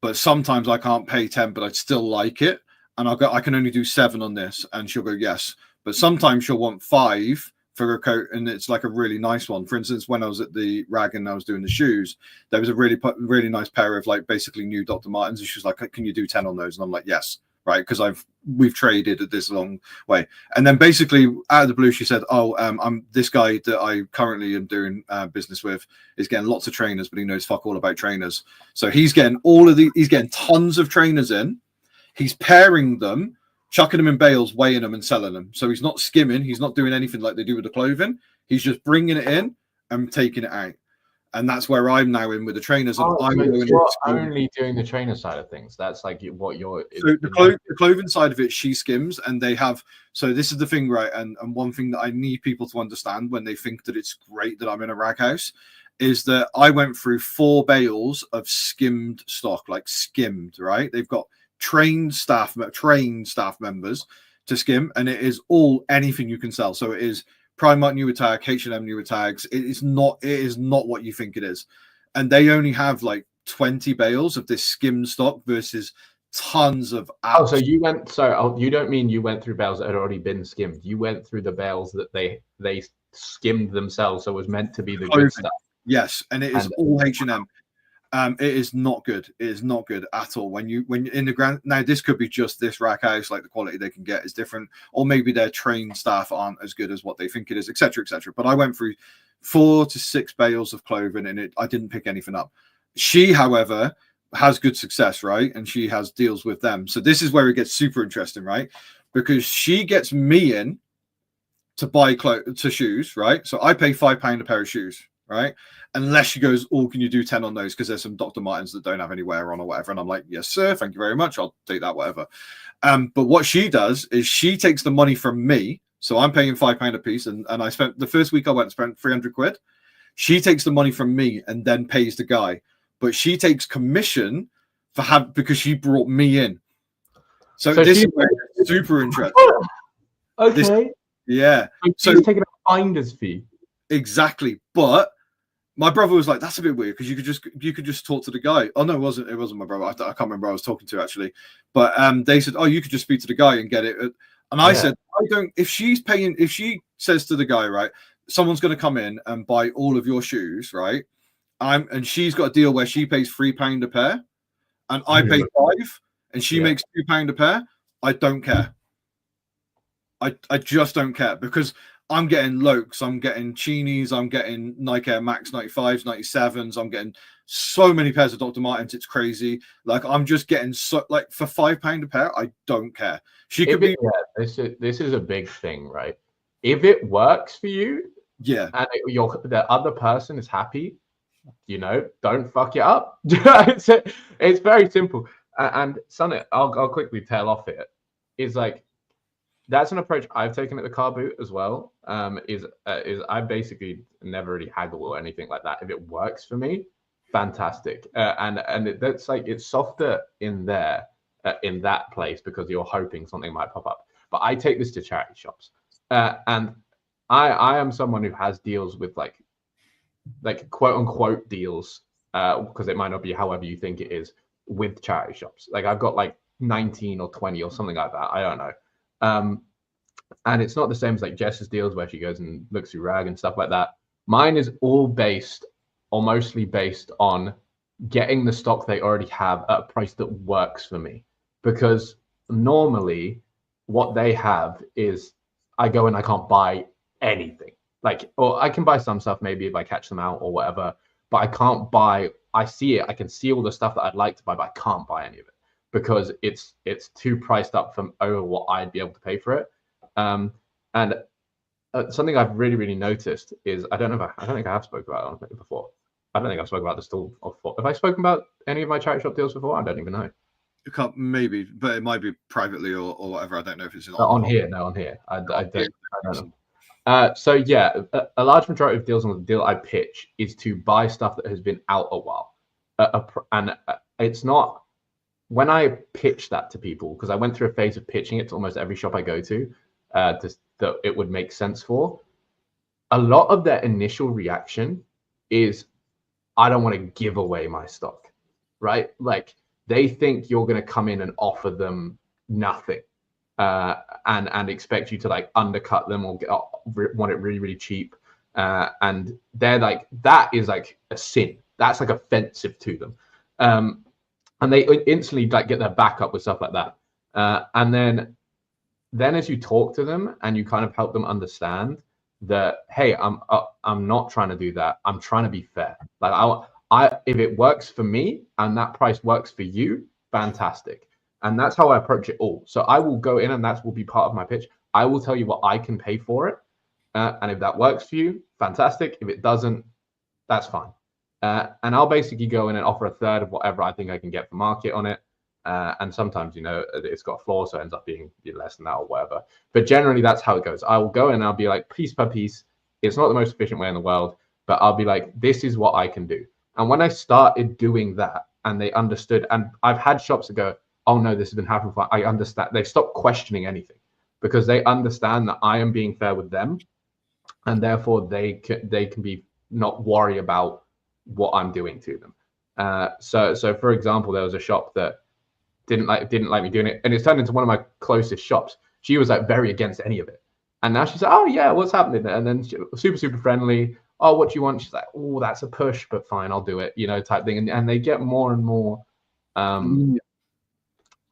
But sometimes I can't pay 10, but I'd still like it. And I'll go, I can only do 7 on this. And she'll go, yes. But sometimes she'll want 5 for a coat, and it's like a really nice one. For instance, when I was at the rag and I was doing the shoes, there was a really nice pair of like basically new Dr. Martens. And she was like, "Can you do 10 on those?" And I'm like, yes. Right, because we've traded at this long way, and then basically out of the blue, she said, "Oh, I'm this guy that I currently am doing business with is getting lots of trainers, but he knows fuck all about trainers. So he's getting he's getting tons of trainers in. He's pairing them, chucking them in bales, weighing them, and selling them. So he's not skimming. He's not doing anything like they do with the clothing. He's just bringing it in and taking it out." And that's where I'm now in with the trainers. And you're only doing the trainer side of things. That's like what you're. So the clothing side of it, she skims, and they have. So this is the thing, right? And one thing that I need people to understand when they think that it's great that I'm in a rag house is that I went through 4 bales of skimmed stock, like skimmed, right? They've got trained staff members to skim, and it is all anything you can sell. So it is Primark newer tag, H&M newer tags. It is not what you think it is. And they only have like 20 bales of this skim stock versus tons of apps. So you went, you don't mean you went through bales that had already been skimmed. You went through the bales that they skimmed themselves, so it was meant to be the good stuff. Yes, and it is all H&M. It is not good. It is not good at all. When you're in the ground now, this could be just this rack house, like the quality they can get is different, or maybe their trained staff aren't as good as what they think it is, etc., etc. But I went through 4 to 6 bales of clothing, and I didn't pick anything up. She, however, has good success, right? And she has deals with them. So this is where it gets super interesting, right? Because she gets me in to buy shoes, right? So I pay £5 a pair of shoes, right? Unless she goes, oh, can you do 10 on those? Because there's some Dr. Martens that don't have any wear on or whatever. And I'm like, yes, sir. Thank you very much. I'll take that, whatever. But what she does is she takes the money from me. So I'm paying £5 a piece. And I spent the first week I went and spent 300 quid. She takes the money from me and then pays the guy. But she takes commission because she brought me in. So this is super interesting. Okay. Yeah. So she's taking a finder's fee. Exactly. But my brother was like, that's a bit weird because you could just talk to the guy. Oh no, it wasn't my brother. I can't remember who I was talking to actually. But they said, oh, you could just speak to the guy and get it. And I said, I don't, if she says to the guy, right, someone's going to come in and buy all of your shoes, right? And she's got a deal where she pays £3 a pair and I pay £5 and she makes £2 a pair. I don't care. I just don't care because I'm getting Lokes, I'm getting Chinis, I'm getting Nike Air Max 95s, 97s, I'm getting so many pairs of Dr. Martens, it's crazy. Like I'm just getting for £5 a pair, I don't care. She could be. Yeah, this is a big thing, right? If it works for you, and the other person is happy, don't fuck it up. it's very simple. And Sonny, I'll quickly tail off it. Is like that's an approach I've taken at the car boot as well. Is I basically never really haggle or anything like that. If it works for me, fantastic. That's like it's softer in there in that place because you're hoping something might pop up. But I take this to charity shops, and I am someone who has deals with like quote unquote deals because it might not be however you think it is with charity shops. Like I've got like 19 or 20 or something like that. I don't know. And it's not the same as like Jess's deals where she goes and looks through rag and stuff like that. Mine is all based or mostly based on getting the stock they already have at a price that works for me. Because normally what they have is I go and I can't buy anything. Or I can buy some stuff maybe if I catch them out or whatever, but I can't buy, I see it, I can see all the stuff that I'd like to buy, but I can't buy any of it because it's too priced up from over what I'd be able to pay for it. And something I've really, really noticed is, I don't think I have spoken about it before. I don't think I've spoken about this tool before. Have I spoken about any of my charity shop deals before? I don't even know. Maybe, but it might be privately or whatever. I don't know if it's on here. No, on here. I don't know. So yeah, a large majority of deals on the deal I pitch is to buy stuff that has been out a while. And it's not, when I pitch that to people, because I went through a phase of pitching it to almost every shop I go to, that it would make sense for. A lot of their initial reaction is, I don't want to give away my stock, right? Like they think you're going to come in and offer them nothing. And expect you to like undercut them or want it really, really cheap. And they're like, that is like a sin. That's like offensive to them. And they instantly like get their back up with stuff like that. And then as you talk to them and you kind of help them understand that, hey, I'm not trying to do that. I'm trying to be fair. Like if it works for me and that price works for you, fantastic. And that's how I approach it all. So I will go in and that will be part of my pitch. I will tell you what I can pay for it. And if that works for you, fantastic. If it doesn't, that's fine. And I'll basically go in and offer a third of whatever I think I can get for market on it. And sometimes, it's got a floor, so it ends up being less than that or whatever. But generally, that's how it goes. I will go in and I'll be like, piece per piece. It's not the most efficient way in the world, but I'll be like, this is what I can do. And when I started doing that and they understood, and I've had shops that go, oh no, this has bbeen happening for, I understand. They stop questioning anything because they understand that I am being fair with them, and therefore they can be not worry about what I'm doing to them. So for example, there was a shop that didn't like me doing it, and it's turned into one of my closest shops. She was like very against any of it, and now she's like, oh yeah, what's happening? And then she was super friendly. Oh, what do you want? She's like, oh, that's a push, but fine, I'll do it, type thing. And they get more and more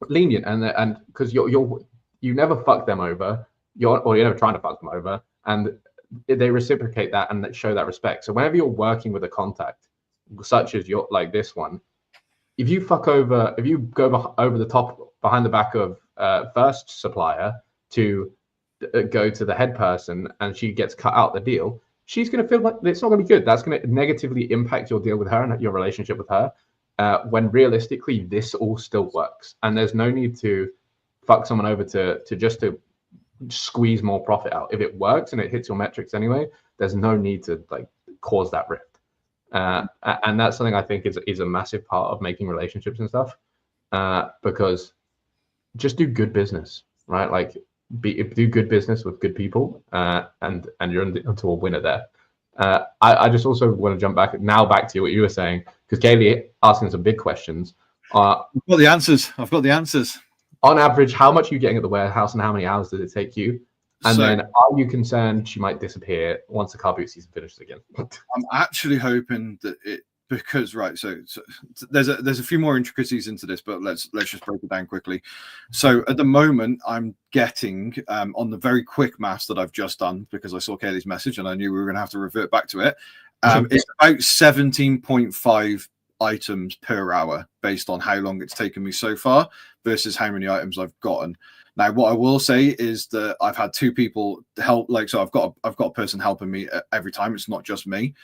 lenient, and because you never fuck them over, you're never trying to fuck them over, and they reciprocate that and show that respect. So whenever you're working with a contact, such as like this one, if you go over the top, behind the back of first supplier to go to the head person, and she gets cut out the deal, she's going to feel like it's not going to be good. That's going to negatively impact your deal with her and your relationship with her. When realistically, this all still works, and there's no need to fuck someone over to squeeze more profit out. If it works and it hits your metrics anyway, there's no need to like cause that rift. And that's something I think is a massive part of making relationships and stuff, because just do good business, right? Like do good business with good people, and you're into a winner there. I just also want to jump back to what you were saying, because Kaylee asking some big questions. I've got the answers. On average, how much are you getting at the warehouse, and how many hours does it take you? And then, are you concerned she might disappear once the car boot season finishes again? I'm actually hoping that because so there's a few more intricacies into this, but let's just break it down quickly. So at the moment, I'm getting on the very quick maths that I've just done, because I saw Kaylee's message and I knew we were going to have to revert back to it. It's about 17.5 items per hour based on how long it's taken me so far versus how many items I've gotten. Now, what I will say is that I've had two people help. So I've got a person helping me every time. It's not just me.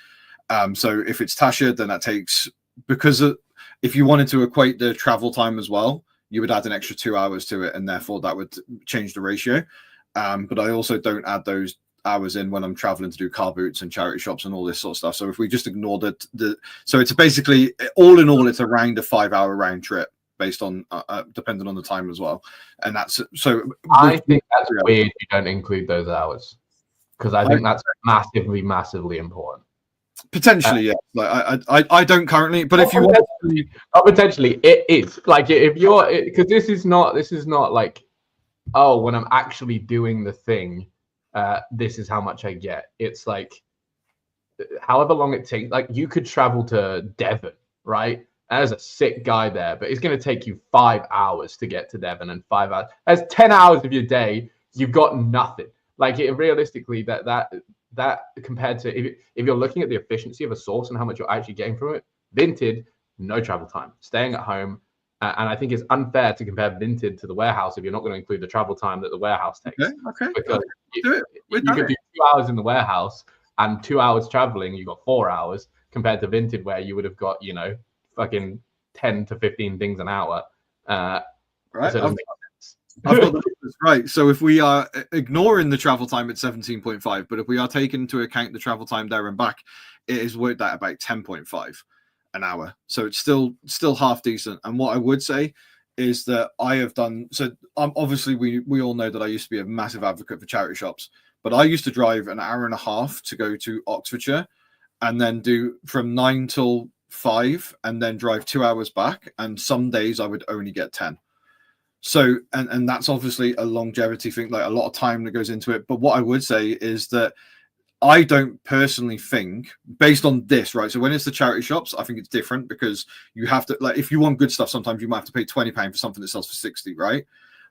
So if it's Tasha, then that takes, because if you wanted to equate the travel time as well, you would add an extra 2 hours to it, and therefore that would change the ratio. But I also don't add those hours in when I'm traveling to do car boots and charity shops and all this sort of stuff. So if we just ignore so it's basically, all in all, it's around a 5 hour round trip based on depending on the time as well. And that's so I think that's weird you don't include those hours, because I think that's massively important. Potentially, yeah. Like I don't currently, but if you want to, potentially it is. Like if you're, because this is not like, oh, when I'm actually doing the thing, this is how much I get. It's like, however long it takes. Like you could travel to Devon, right? There's a sick guy there, but it's going to take you 5 hours to get to Devon, and 5 hours. That's 10 hours of your day. You've got nothing. Like realistically, that compared to if you're looking at the efficiency of a source and how much you're actually getting from it, Vinted, no travel time, staying at home. And I think it's unfair to compare Vinted to the warehouse if you're not going to include the travel time that the warehouse takes. Okay. Because you could do 2 hours in the warehouse and 2 hours traveling, you got 4 hours, compared to Vinted where you would have got, fucking 10 to 15 things an hour. Right. So I've got the numbers right. So if we are ignoring the travel time at 17.5, but if we are taking into account the travel time there and back, it is worked out about 10.5 an hour. So it's still half decent. And what I would say is that I have done, so obviously we all know that I used to be a massive advocate for charity shops, but I used to drive an hour and a half to go to Oxfordshire and then do from 9 till 5 and then drive 2 hours back. And some days I would only get 10. So, and that's obviously a longevity thing, like a lot of time that goes into it. But what I would say is that I don't personally think, based on this, right? So when it's the charity shops, I think it's different, because you have to, like, if you want good stuff, sometimes you might have to pay £20 for something that sells for 60, right?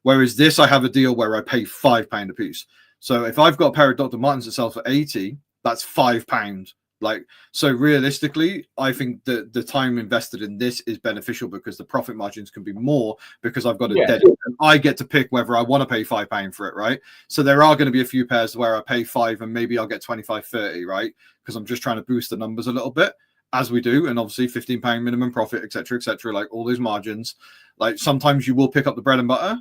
Whereas this, I have a deal where I pay £5 a piece. So if I've got a pair of Dr. Martens that sells for 80, that's £5. Like, so realistically, I think that the time invested in this is beneficial, because the profit margins can be more, because I've got a dead, and I get to pick whether I want to pay £5 for it, right? So there are going to be a few pairs where I pay 5 and maybe I'll get 25, 30, right? Because I'm just trying to boost the numbers a little bit, as we do. And obviously £15 minimum profit, etc., like all those margins. Like sometimes you will pick up the bread and butter,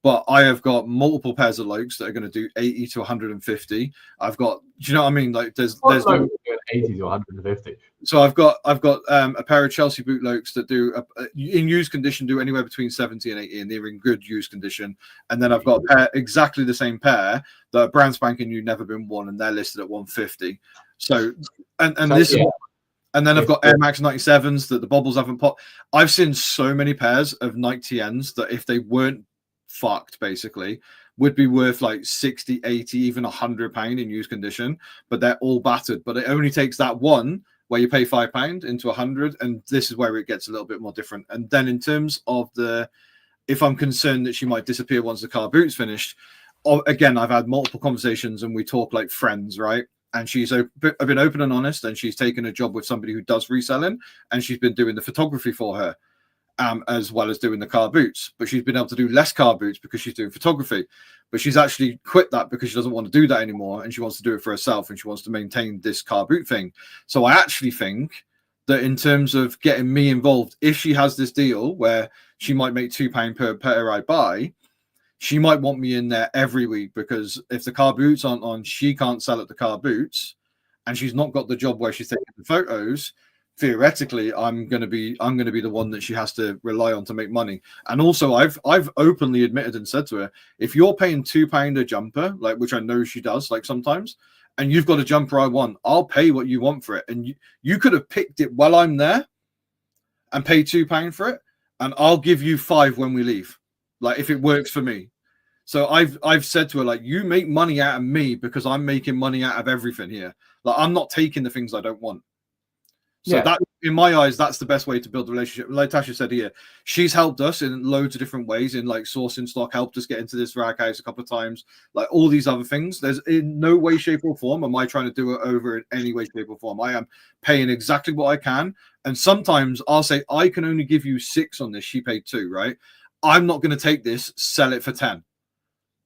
but I have got multiple pairs of Lokes that are going to do 80 to 150. I've got, do you know what I mean? Like there's no 80 to 150. So I've got a pair of Chelsea boot Lokes that do in used condition do anywhere between 70 and 80, and they're in good used condition. And then I've got a pair, exactly the same pair that are brand spanking new, never been worn, and they're listed at 150. So and then I've got Air Max 97s that the bobbles haven't popped. I've seen so many pairs of Nike TNs that if they weren't fucked, basically, would be worth like 60, 80, even £100 in used condition, but they're all battered. But it only takes that one where you pay £5 into 100, and this is where it gets a little bit more different. And then in terms of if I'm concerned that she might disappear once the car boot's finished, again, I've had multiple conversations and we talk like friends, right? And I've been open and honest, and she's taken a job with somebody who does reselling, and she's been doing the photography for her, as well as doing the car boots. But she's been able to do less car boots because she's doing photography. But she's actually quit that because she doesn't want to do that anymore, and she wants to do it for herself, and she wants to maintain this car boot thing. So I actually think that in terms of getting me involved, if she has this deal where she might make £2 per pair I buy, she might want me in there every week, because if the car boots aren't on, she can't sell at the car boots, and she's not got the job where she's taking the photos. Theoretically, I'm going to be the one that she has to rely on to make money. And also, I've openly admitted and said to her, if you're paying £2 a jumper, like, which I know she does, like sometimes, and you've got a jumper I want, I'll pay what you want for it. And you could have picked it while I'm there and paid £2 for it, and I'll give you £5 when we leave, like, if it works for me. So I've said to her, like, you make money out of me because I'm making money out of everything here. Like, I'm not taking the things I don't want. So that, in my eyes, that's the best way to build a relationship. Like Tasha said here, she's helped us in loads of different ways, in like sourcing stock, helped us get into this rack house a couple of times, like all these other things. There's in no way, shape, or form am I trying to do it over in any way, shape, or form. I am paying exactly what I can. And sometimes I'll say, I can only give you 6 on this. She paid 2, right? I'm not going to take this, sell it for 10.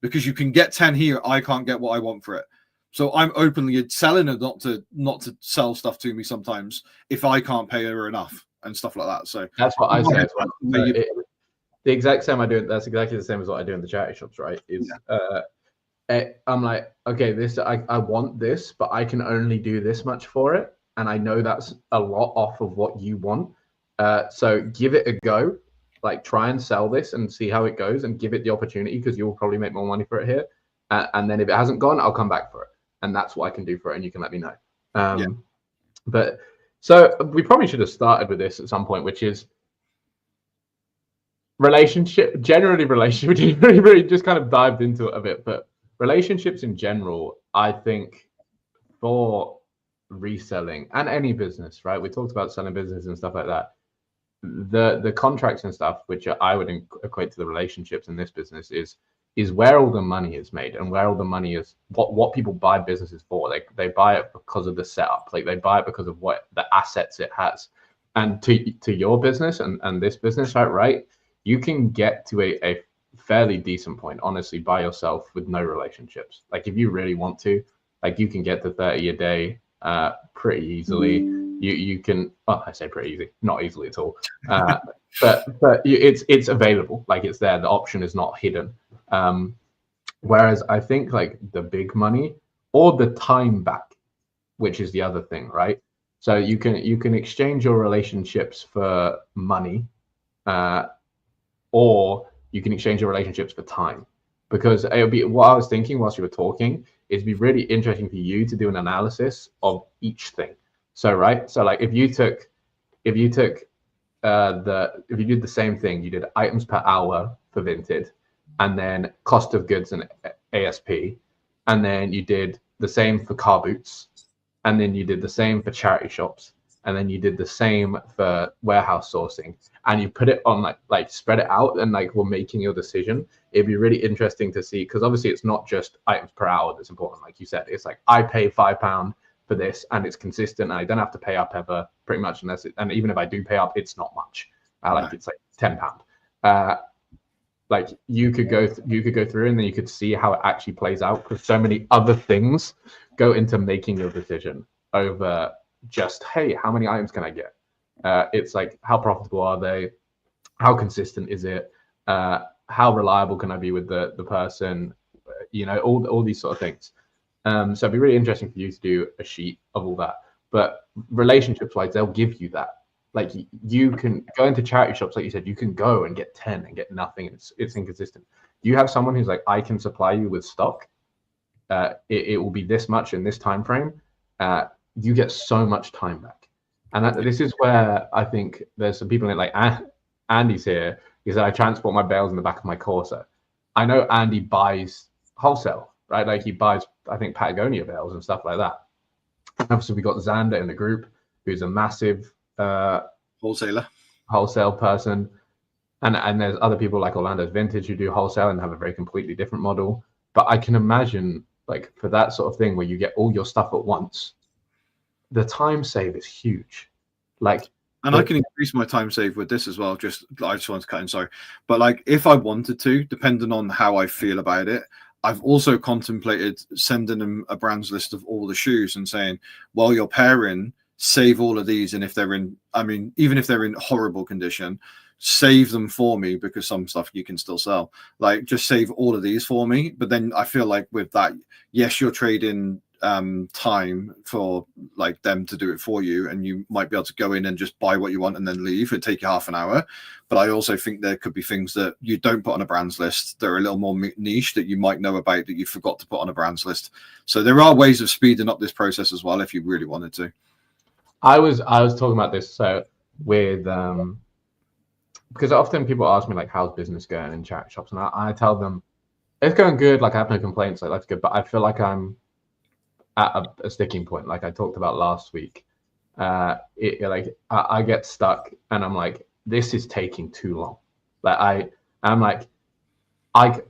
Because you can get 10 here, I can't get what I want for it. So I'm openly selling her not to sell stuff to me sometimes if I can't pay her enough and stuff like that. So that's what I say as well. The exact same I do. That's exactly the same as what I do in the charity shops, right? I'm like, okay, this I want this, but I can only do this much for it, and I know that's a lot off of what you want. So give it a go. Like, try and sell this and see how it goes, and give it the opportunity, because you'll probably make more money for it here. And then if it hasn't gone, I'll come back for it. And that's what I can do for it, and you can let me know. But so we probably should have started with this at some point, which is relationship. Generally, relationship. We really just kind of dived into it a bit, but relationships in general, I think, for reselling and any business, right? We talked about selling business and stuff like that. The contracts and stuff, which I would equate to the relationships in this business, is where all the money is made, and where all the money is, what people buy businesses for. Like, they buy it because of the setup, like they buy it because of what the assets it has. And to your business and this business, right, you can get to a fairly decent point, honestly, by yourself with no relationships. Like, if you really want to, like, you can get to 30 a day pretty easily. You can, well, I say pretty easy, not easily at all, but it's available. Like, it's there. The option is not hidden. Whereas I think, like, the big money or the time back, which is the other thing, right? So you can exchange your relationships for money, or you can exchange your relationships for time. Because it would be, what I was thinking whilst you were talking, it'd be really interesting for you to do an analysis of each thing. So, right, so like if you did the same thing, you did items per hour for Vinted, and then cost of goods and ASP, and then you did the same for car boots, and then you did the same for charity shops, and then you did the same for warehouse sourcing, and you put it on like spread it out, and like we're making your decision. It'd be really interesting to see, because obviously it's not just items per hour that's important. Like you said, it's like, I pay £5 for this, and it's consistent, and I don't have to pay up ever, pretty much, unless and even if I do pay up, it's not much. It's like £10. Like, you could go through, and then you could see how it actually plays out, because so many other things go into making your decision over just, hey, how many items can I get? It's like, how profitable are they? How consistent is it? how reliable can I be with the person, you know, all these sort of things. So it'd be really interesting for you to do a sheet of all that. But relationships wise, they'll give you that. Like you can go into charity shops, like you said, you can go and get 10 and get nothing. It's inconsistent. You have someone who's like, I can supply you with stock. It will be this much in this time frame. You get so much time back. And this is where I think there's some people in it, like Andy's here. He said, I transport my bales in the back of my Corsa. I know Andy buys wholesale, right? Like he buys, I think, Patagonia bales and stuff like that. Obviously, we got Xander in the group, who's a massive wholesale person. And there's other people like Orlando's Vintage who do wholesale and have a very completely different model. But I can imagine, like, for that sort of thing where you get all your stuff at once, the time save is huge. Like, and I can increase my time save with this as well. I just want to cut in, sorry. But like, if I wanted to, depending on how I feel about it, I've also contemplated sending them a brands list of all the shoes and saying, well, you're pairing, save all of these. And if they're in, I mean, even if they're in horrible condition, save them for me, because some stuff you can still sell. Like, just save all of these for me. But then I feel like with that, yes, you're trading time for like them to do it for you, and you might be able to go in and just buy what you want and then leave. It'd take you half an hour. But I also think there could be things that you don't put on a brands list that are a little more niche that you might know about that you forgot to put on a brands list. So there are ways of speeding up this process as well if you really wanted to. I was talking about this so with because often people ask me like, how's business going in charity shops, and I tell them it's going good. Like, I have no complaints. Like, that's good. But I feel like I'm at a sticking point, like I talked about last week. I get stuck, and I'm like, this is taking too long. Like I'm like,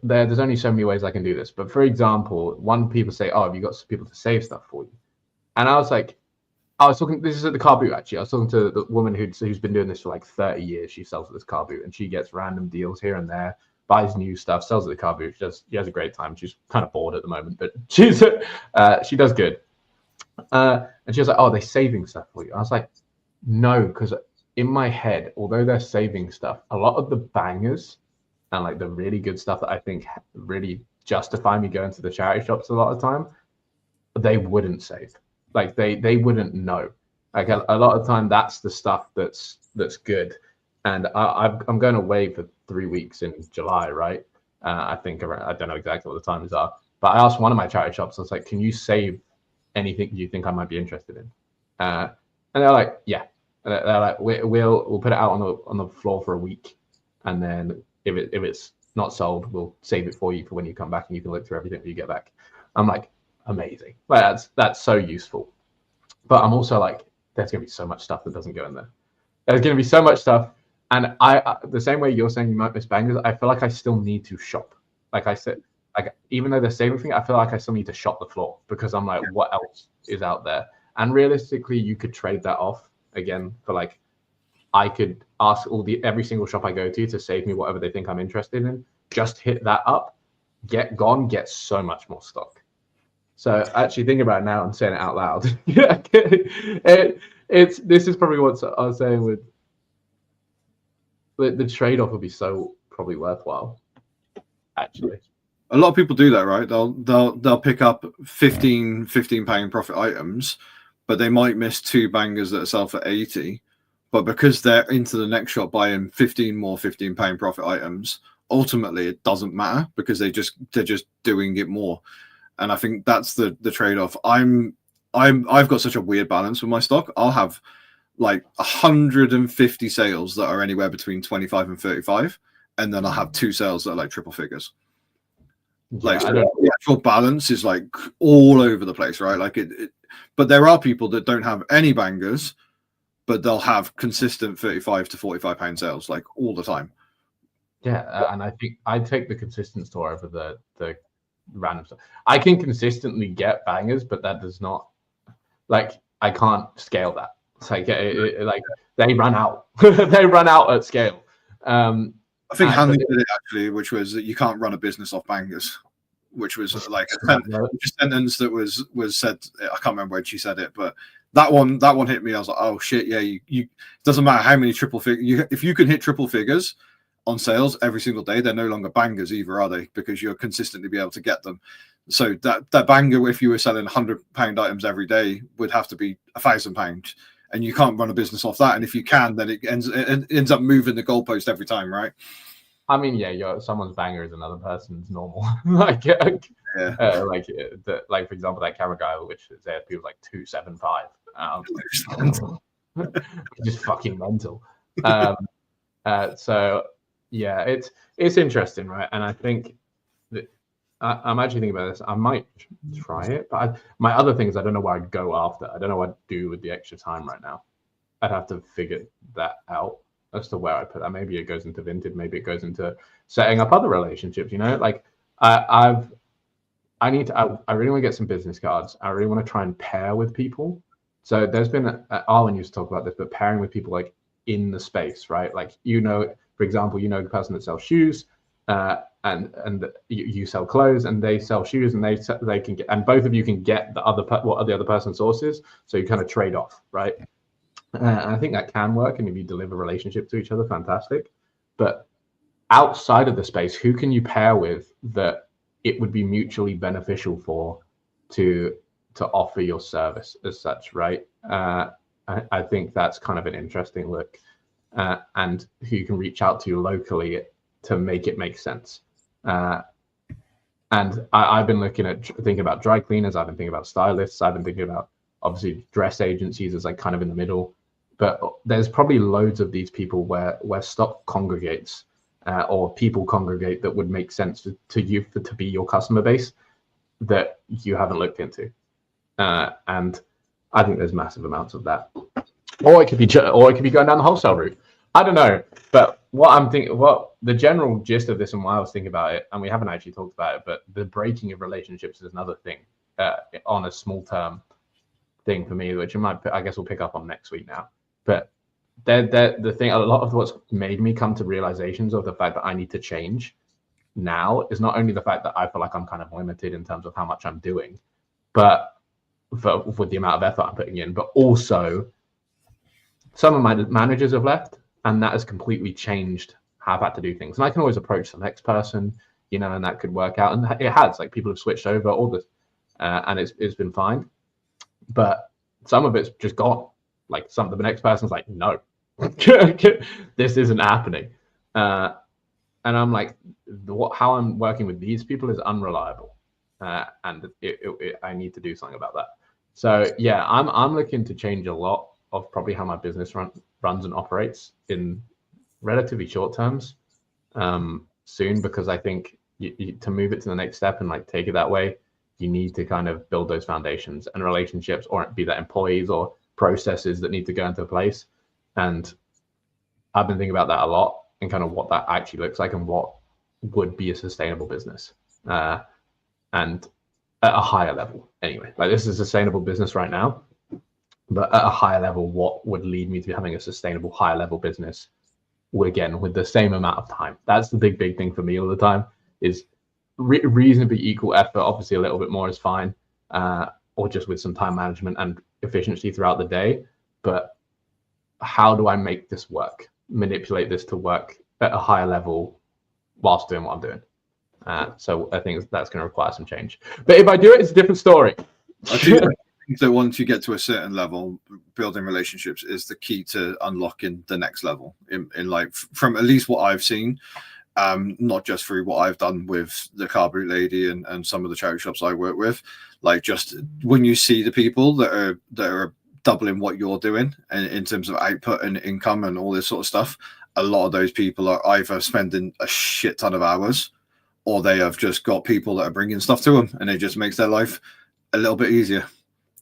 there's only so many ways I can do this. But for example, one people say, oh, have you got some people to save stuff for you? And I was talking, this is at the car boot actually. I was talking to the woman who's been doing this for like 30 years. She sells at this car boot, and she gets random deals here and there, buys new stuff, sells at the car booth. She has a great time. She's kind of bored at the moment, but she does good. And she was like, oh, they're saving stuff for you. I was like, no, because in my head, although they're saving stuff, a lot of the bangers and like the really good stuff that I think really justify me going to the charity shops a lot of time, they wouldn't save. Like they wouldn't know. Like a lot of time, that's the stuff that's good. And I'm going away for 3 weeks in July, right? I think around, I don't know exactly what the times are, but I asked one of my charity shops, I was like, can you save anything you think I might be interested in? And they're like, yeah. And they're like, we'll put it out on the floor for a week, and then if it's not sold, we'll save it for you for when you come back, and you can look through everything when you get back. I'm like, amazing. Like that's so useful. But I'm also like, there's gonna be so much stuff that doesn't go in there. There's gonna be so much stuff. And I the same way you're saying you might miss bangers, I feel like I still need to shop. Like I said, like even though they're saving thing, I feel like I still need to shop the floor, because I'm like, what else is out there? And realistically, you could trade that off again for like, I could ask every single shop I go to save me whatever they think I'm interested in. Just hit that up, get so much more stock. So actually thinking about it now and saying it out loud, this is probably what I was saying with. The trade-off would be so probably worthwhile, actually. A lot of people do that, right? They'll pick up 15 pound profit items, but they might miss 2 bangers that sell for 80. But because they're into the next shop buying 15 more 15 pound profit items, ultimately it doesn't matter, because they're just doing it more. And I think that's the trade-off. I've got such a weird balance with my stock. I'll have like 150 sales that are anywhere between 25 and 35, and then I'll have 2 sales that are like triple figures. Like, so the actual balance is like all over the place, right? Like but there are people that don't have any bangers, but they'll have consistent 35 to 45 pound sales like all the time. Yeah, and I think I'd take the consistent store over the random stuff. I can consistently get bangers, but that does not, like, I can't scale that. It's like like they run out. They run out at scale. I think Hanley did it actually, which was that you can't run a business off bangers, which was like a sentence that was said. I can't remember when she said it, but that one hit me. I was like, oh shit, yeah. You doesn't matter how many triple figures. If you can hit triple figures on sales every single day, they're no longer bangers either, are they? Because you're consistently be able to get them. So that banger, if you were selling £100 items every day, would have to be £1,000, and you can't run a business off that. And if you can, then it ends up moving the goalpost every time, right? I mean, yeah, someone's banger is another person's normal. like for example, that camera guy, which is ASP was like 275, which is fucking mental. So yeah, it's interesting, right? And I think that I'm actually thinking about this. I might try it, but my other thing is I don't know where I'd go after. I don't know what I'd do with the extra time right now. I'd have to figure that out as to where I put that. Maybe it goes into Vinted. Maybe it goes into setting up other relationships. Like I really want to get some business cards. I really want to try and pair with people. So there's been Arlen used to talk about this, but pairing with people like in the space, right? Like for example, the person that sells shoes, and you sell clothes, and they sell shoes, and they can get, and both of you can get what the other person's sources. So you kind of trade off, right? And I think that can work, and if you deliver relationship to each other, fantastic. But outside of the space, who can you pair with that it would be mutually beneficial for to offer your service as such, right? I think that's kind of an interesting look, and who you can reach out to locally to make it make sense. And I've been thinking about dry cleaners. I've been thinking about stylists. I've been thinking about obviously dress agencies as like kind of in the middle. But there's probably loads of these people where stock congregates, or people congregate that would make sense to you to be your customer base that you haven't looked into. And I think there's massive amounts of that. Or it could be going down the wholesale route. I don't know. But what the general gist of this and why I was thinking about it, and we haven't actually talked about it, but the breaking of relationships is another thing on a small term thing for me, which I guess we'll pick up on next week now. But the thing, a lot of what's made me come to realizations of the fact that I need to change now is not only the fact that I feel like I'm kind of limited in terms of how much I'm doing, but with the amount of effort I'm putting in, but also some of my managers have left, and that has completely changed how I've had to do things. And I can always approach the next person, and that could work out. And it has, like, people have switched over all this, and it's been fine. But some of it's just gone. Like the next person's like, no, this isn't happening. And I'm like, how I'm working with these people is unreliable. And I need to do something about that. So yeah, I'm looking to change a lot of probably how my business runs and operates in relatively short terms soon, because I think to move it to the next step and like take it that way, you need to kind of build those foundations and relationships, or be that employees or processes that need to go into place. And I've been thinking about that a lot, and kind of what that actually looks like and what would be a sustainable business. And at a higher level, anyway, like this is a sustainable business right now, but at a higher level, what would lead me to having a sustainable higher level business with the same amount of time? That's the big thing for me all the time, is reasonably equal effort. Obviously a little bit more is fine, or just with some time management and efficiency throughout the day. But how do I make this work, manipulate this to work at a higher level whilst doing what I'm doing? So I think that's going to require some change. But if I do it, it's a different story. I think that once you get to a certain level, building relationships is the key to unlocking the next level. In like, from at least what I've seen, not just through what I've done with the Car Boot Lady and some of the charity shops I work with, like just when you see the people that are doubling what you're doing and in terms of output and income and all this sort of stuff, a lot of those people are either spending a shit ton of hours, or they have just got people that are bringing stuff to them, and it just makes their life a little bit easier.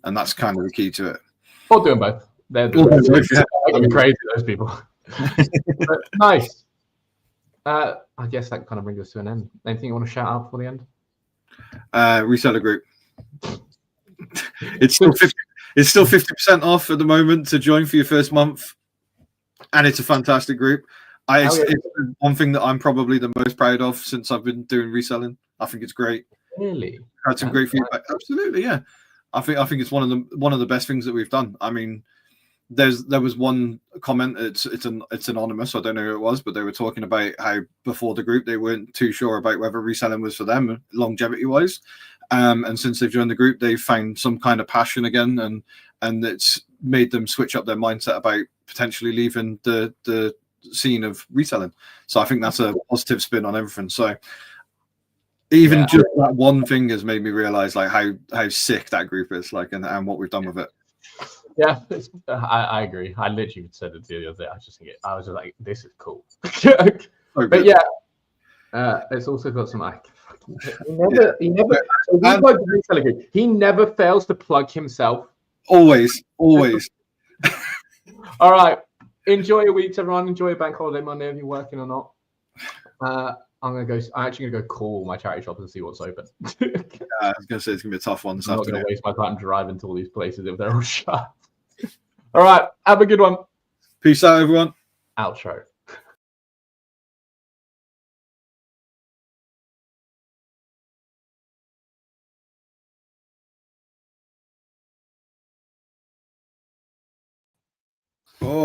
And that's kind of the key to it. Or doing both. They're crazy, those people. But nice. I guess that kind of brings us to an end. Anything you want to shout out for the end? Reseller Group. It's still 50% off at the moment to join for your first month, and it's a fantastic group. It's one thing that I'm probably the most proud of since I've been doing reselling. I think it's great. Really? Had some great feedback. Absolutely, yeah. I think it's one of the best things that we've done. I mean, there was one comment. It's anonymous. So I don't know who it was, but they were talking about how before the group they weren't too sure about whether reselling was for them longevity wise. And since they've joined the group, they've found some kind of passion again, and it's made them switch up their mindset about potentially leaving the scene of reselling. So I think that's a positive spin on everything. So even just that one thing has made me realize like how sick that group is, like, and what we've done with it. Yeah, I agree. I literally said it the other day. I was just like, this is cool. But yeah, it's also got some like he never fails to plug himself. Always. All right. Enjoy your weeks, everyone. Enjoy your bank holiday Monday if you're working or not. I'm actually gonna go call my charity shop and see what's open. I was gonna say it's gonna be a tough one this afternoon. I'm not gonna waste my time driving to all these places if they're all shut. All right, have a good one. Peace out, everyone. Outro. Oh.